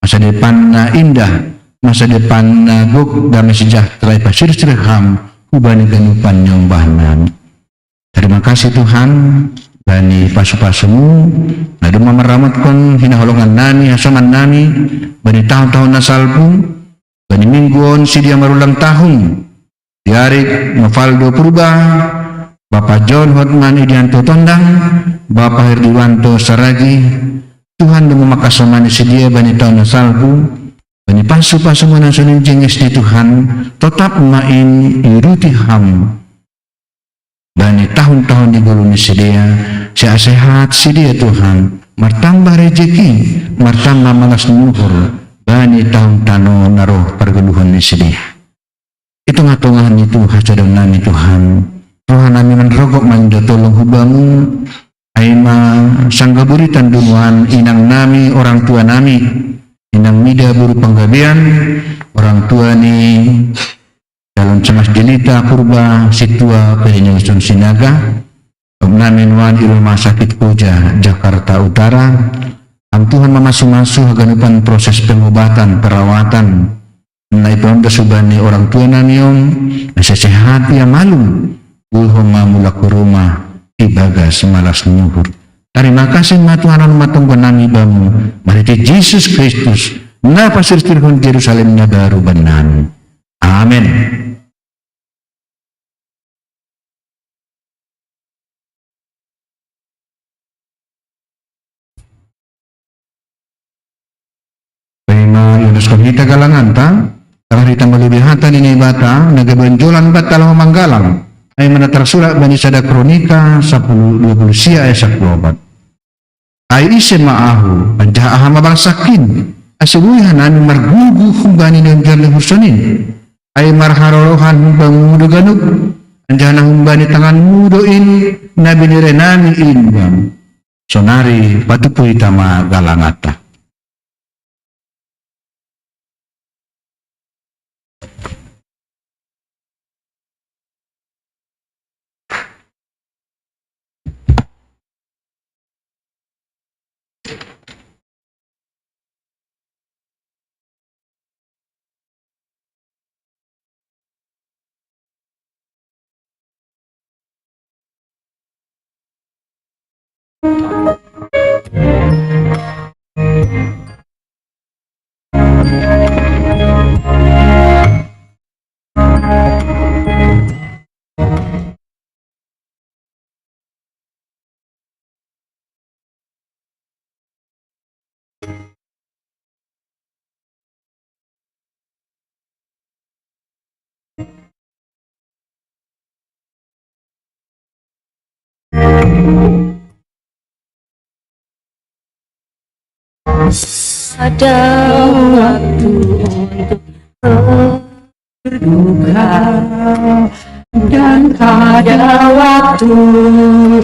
masa depan na indah masa depan na gok damai sejahtera pasir ham hubani ganupan nyombah nami. Terima kasih Tuhan bani pasu-pasumu nadu mamaramatkan hinaholongan nami hasaman nami bani tahun-tahun nasalpu bani mingguon sidia marulang tahun diarik Novaldo Purba Bapak John Hotman Idianto Tondang Bapak Herdiwanto Saragi Tuhan demu makasamani sedia bani tahun nasalpu bani pasu-pasu manasunin jenges di Tuhan tetap main iruti ham bani tahun-tahun di golongi sedia sehat sedia Tuhan martambah rejeki martambah malas nuhur bani tahun tano naroh pergeluhan ni sedia itu ngatungan itu hasadon nami Tuhan Tuhan nami menrogok manda tolong hubamu aima sanggaburitan dunuan inang nami orang tua nami inang mida buru penggabian orang tua ni dalam cemas jelita kurba situa penyusun sinaga namin wan di rumah sakit Koja Jakarta Utara am Tuhan memasu-masu ganupan proses pengobatan perawatan naipon subani orang tua namiom sesehat ya malum ulhum mamulak rumah ibagas malas nuhur. Terima kasih Tuhan matunggu nami bamu mariti Yesus Kristus na pasirtirhon Jerusalem na baru benan. Amin. Yunus kita galangan ta kalau kita melibihatan ini bata nagabanjolan bat kalau manggalang ay manatar surat bani sada kronika 10:20 sia ay saklobat ay isen maahu panjaha mabang sakin asubuhan anu margugu humbani ng jarle hursanin ay marharorohan humbang mudo ganug anjana humbani tangan mudoin nabi nirenami inbam sonari patupoy tama galangata. Ada waktu untuk berduka dan ada waktu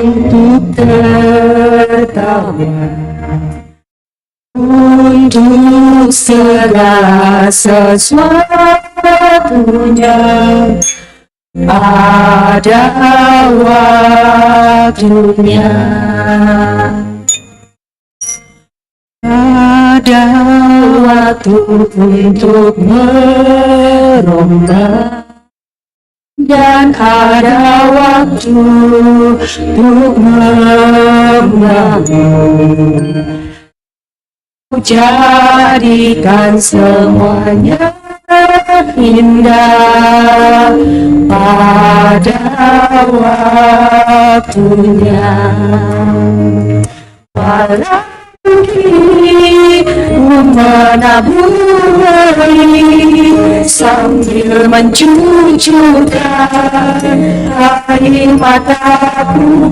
untuk tertawa untuk segala sesuatunya ada waktunya. Ada waktu untuk meronta dan ada waktu untuk membangun. Jadikan semuanya indah pada waktunya. Walau menaburi sambil mencucurkan air mataku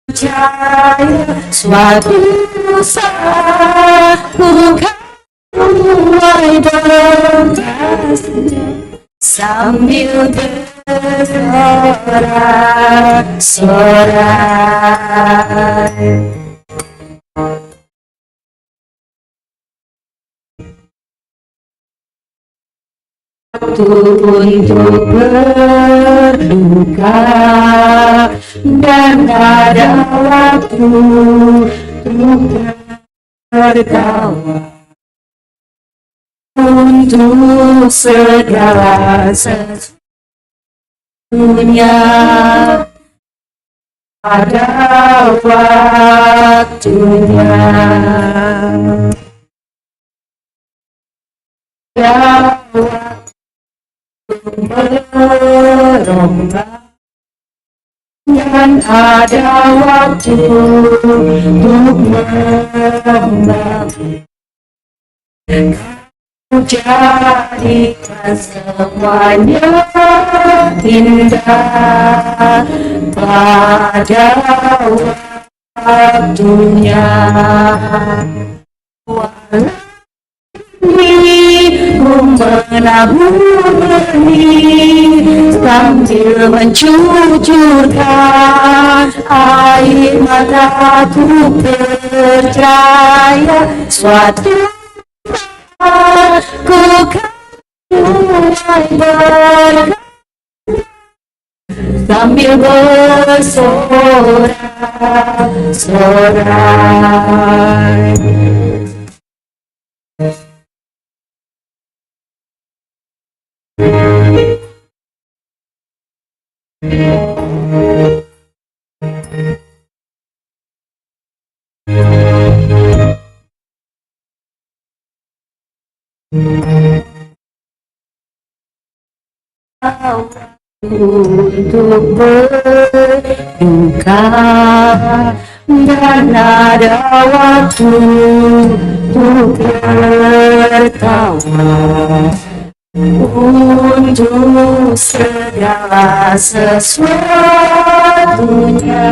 percaya suatu saat bukan mulai berkasih sambil bersorak-sorak. waktu untuk berduka, dan ada waktu untuk tertawa. Untuk segala sesuatunya ada waktunya. Ada waktu merombak, dan ada waktu untuk membangun. Jadikan semuanya indah pada waktunya. Walau ku menabur benih sambil mencucurkan air mataku, percaya suatu ku kan mulai berkata sambil bersorak-sorai. Untuk berduka, dan ada waktu untuk tertawa. Untuk segala sesuatunya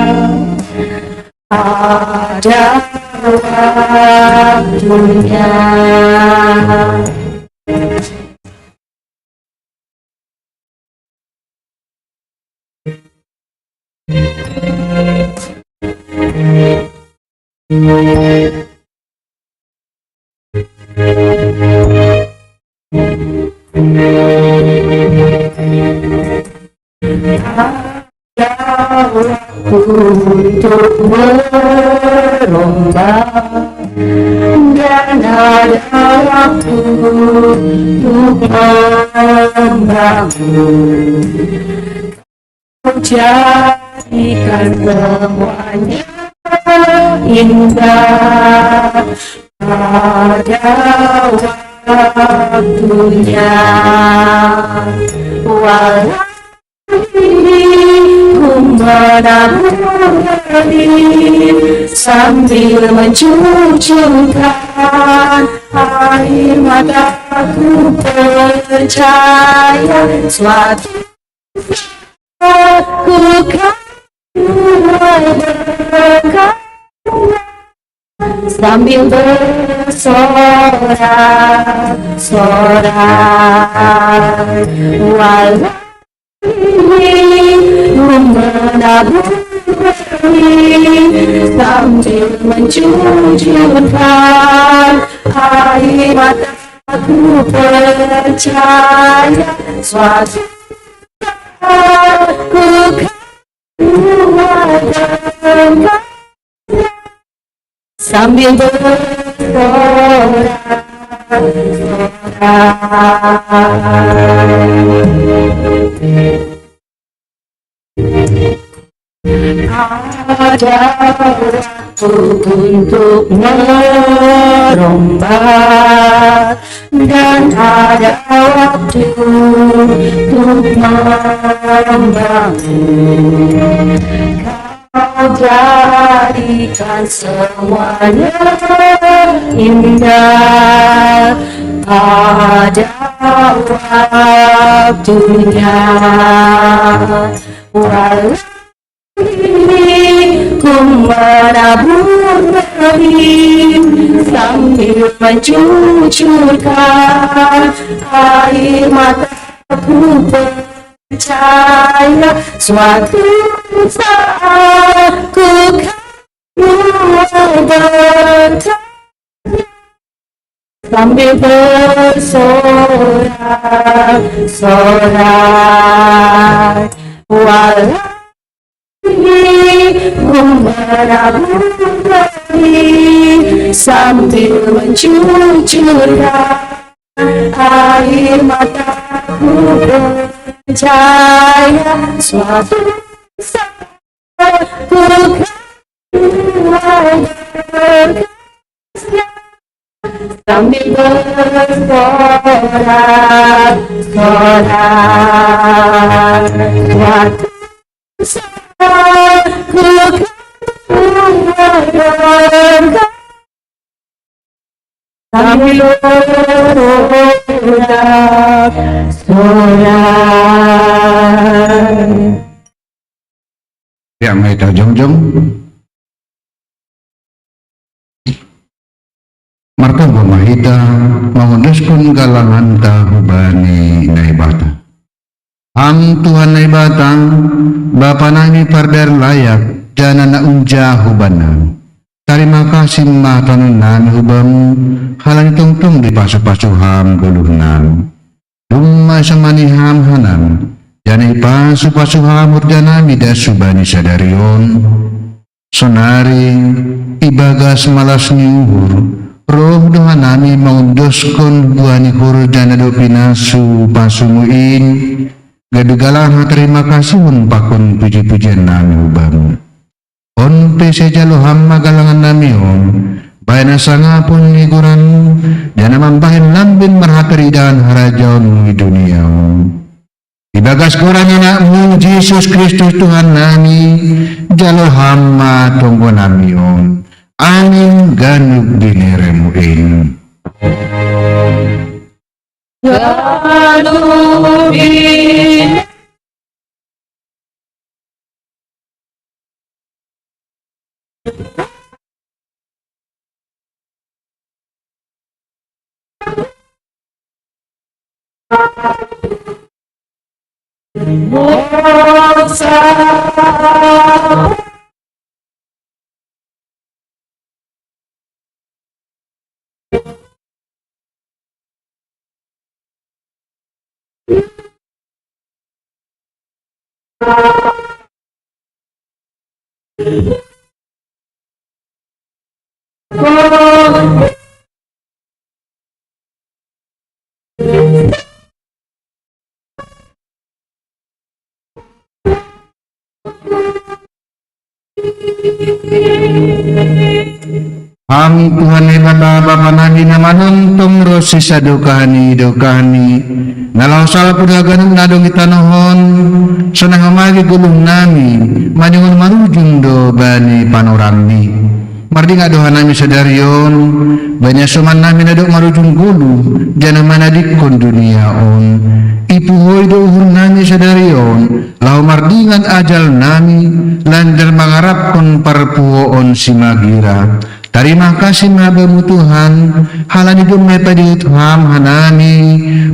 ada waktunya. Untuk merombak, dan ada waktu untuk membangun. Kau jadikan semuanya indah pada waktunya. Walau ku menabur benih sambil mencucurkan air mataku, percaya suatu ku kan mulai berkata sambil bersorak-sorai. Walau ku menabur benih sambil mencucurkan air mataku, percaya suatu ku kan mulai berkata sambil ada waktu untuk merombak, dan ada waktu untuk membangun. Kau jadikan semuanya indah pada waktunya. Walau ku menabur benih sambil mencucurkan air mataku, percaya suatu saat ku kan mulai berkata sambil sambil bersorak-sorak, walau ku menabur benih sambil mencucurkan air mataku, percaya suatu saat ku kan sambil bersorak-sorak, suatu saat ku kan sambil bersorak-sorak. Ya, mai ta jong-jong. Martaba mahita manguduskan galangan tahubani naibata. Ang Tuhan naibatang Bapa nami pardar layak jana na unja hubanang. Terima kasih matanan hubang halang tungtung di pasu-pasuham guluhnan. Dumma samaniham hanan jana pasu-pasuham urjana mida subani sadarion. Sonari ibagas malas niuhur roh doa nami maundoskon buani hurjana do pinasu pasumuin gadugalah terima kasih pakun puji-pujian nami ubang on pese jalo hamma galangan nami on bayana sangapun niguran jana mambahin lambin marhatari dan harajaun di dunia on ibagas korang anakmu Yesus Kristus Tuhan nami jalo hamma tonggo nami on amin ganug dineremuin. Ganug dineremuin. Ang Tuhan ibata Bapa nami namanuntung rosi sadukani dukani nalausal pudagan nadong itanohon senang amagi gulung nami manjungun marujung do bani panorami mardi ngadohan nami sadarion banyak suman nami nadok marujung gulu jana manadikon dunia on ipuhoy do uhur nami sadarion lau mardingan ajal nami landar mangarapkon parpuhoon si magira. Terima kasih mabamu Tuhan halani dumay padiutham hanami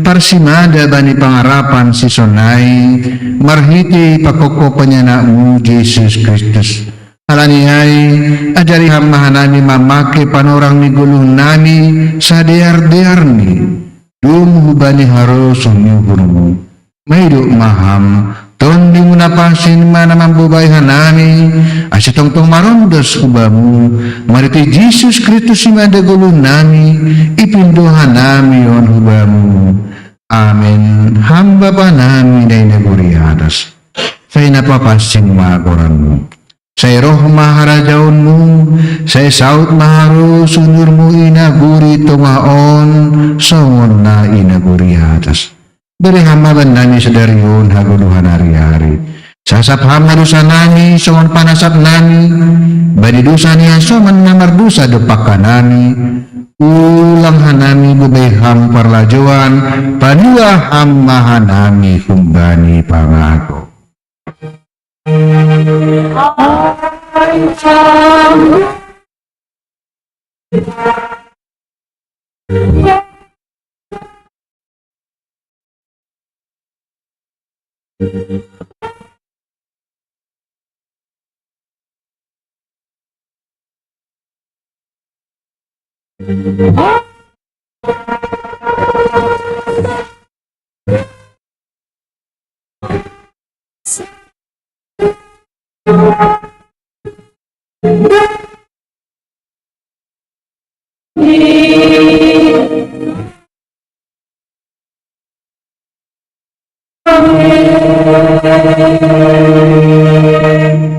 parsimada bani pangarapan si sonai marhiti pakoko panyanakmu Yesus Kristus halani ay ajari hamahanami mamake panorang ni gulung nami sadear-dear ni dumhubani harus unyuhurmu maiduk maham tondi munapasin mana mambubay hanami asitong marondos kubamu mariti Jesus Kristus imada gulun nami ipindohan nami on hubamu amin hamba pa nami na inaguri atas say napapasin makoranmu say roh maharajaunmu say saut maharu sunurmu inaguri tungaon songon na inaguri atas beri hamaban nami sadarion haguluhan hari-hari sasap hama dosa nami songon panasap nami badi dosa niya soman namar dosa depakan nami ulang hanami bebeham parlajuan padua hama hanami kumbani pangako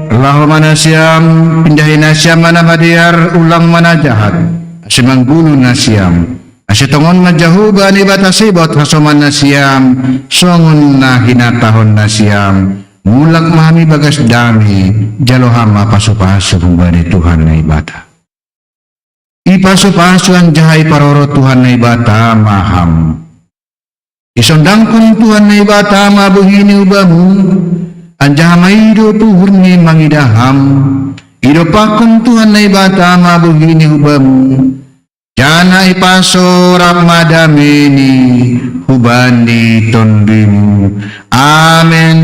Allahumma nasyam pindahin nasyam mana badiar ulang mana jahat asimanggulu nasyam asitongon majahu bani batasi bot hasoman nasyam songun na hinatahon nasyam mulak mahami bagas dami jalohama pasu-pasu bani Tuhan na ibata ipasu-pasu ang jahay paroro Tuhan na ibata maham isondangkun Tuhan na ibata mabuhini ubamu anjama ido puhurni mangidaham ido pakun Tuhan na ibata mabuhini ubamu jana ipaso ramadamini hubani tondimu amen.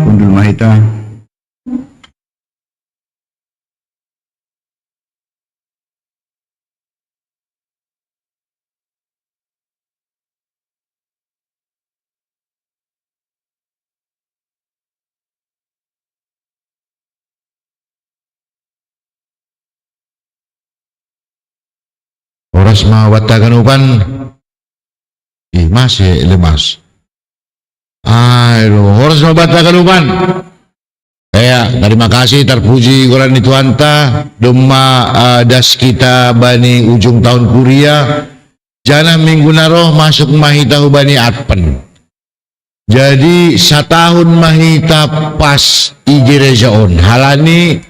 Undul mahita oras mawatagan upan masih lemas oras mawatagan upan terima kasih terpuji Quran itu anta doma das kita bani ujung tahun kuria jana minggu naroh masuk mahita bani atpen jadi setahun mahita pas igerejaon halani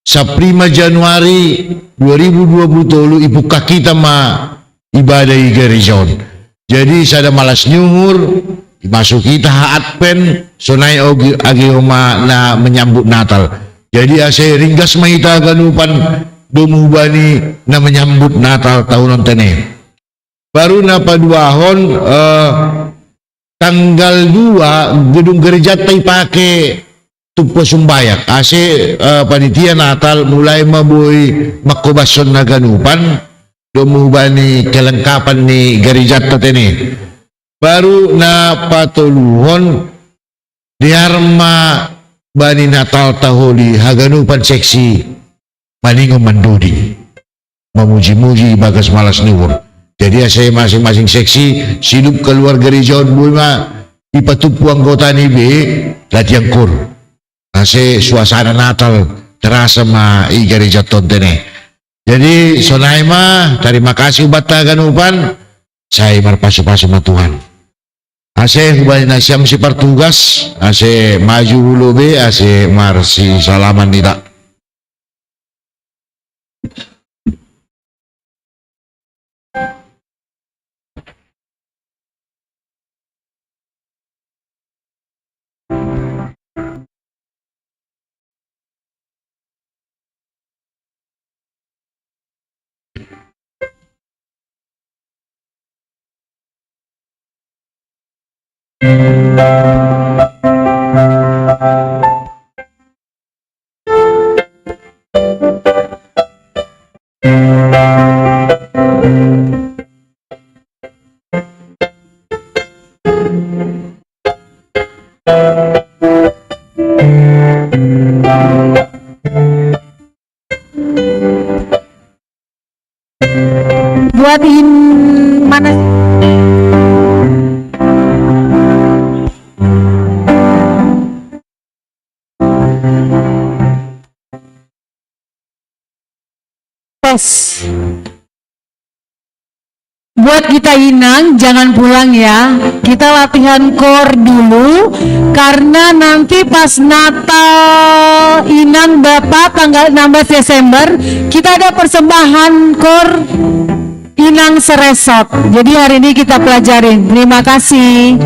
1 Januari 2020 ibuka kita ibadah igerejaon jadi sada malas nyuhur masuk kita atpen sonai agi oma na menyambut Natal jadi ase ringgas mahita ganupan domu bani na menyambut Natal tahun tene baru na paduahon tanggal 2 gedung gereja tay pake tupo sumbayak ase panitia Natal mulai maboy makobason na ganupan domu bani kelengkapan ni gereja tene baru na patuluhon diarma bani Natal taholi haganupan seksi maningo mandudi memuji-muji bagas malas nuwur jadi saya masing-masing seksi silup keluar gereja bulma ipatupu anggota ni be latihan kur ase suasana Natal terasa i gereja tontene jadi sonai terima kasih bata ganupan saya marpasu-pasu ma Tuhan ase hubani nasyam si partugas ase maju hulu be ase marsi salaman tidak buatin mana tes buat kita Inang jangan pulang ya kita latihan core dulu karena nanti pas Natal Inang Bapak tanggal 16 Desember kita ada persembahan core Inang Seresot jadi hari ini kita pelajarin terima kasih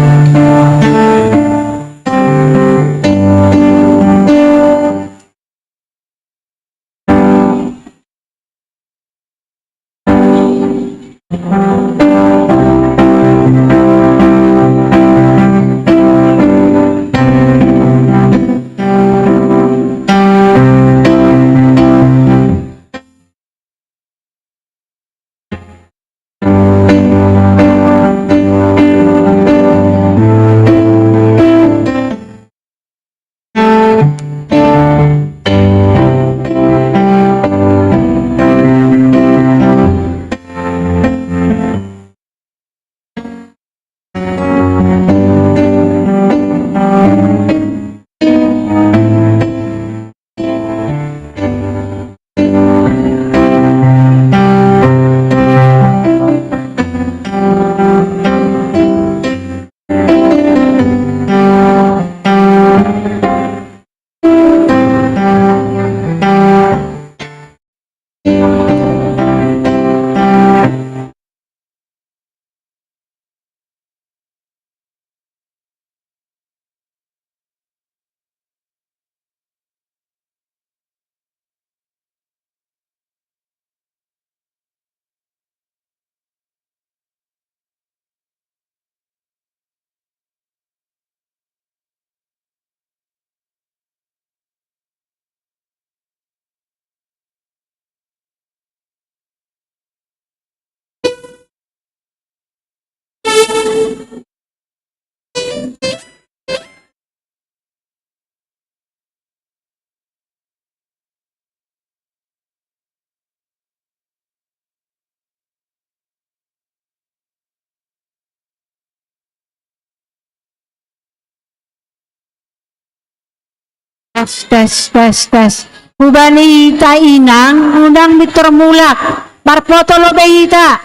Tes. Ubani ita inang, unang miturmulak. Marpoto lobe ita.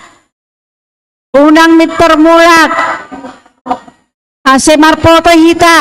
Unang miturmulak. Ase marpoto ita.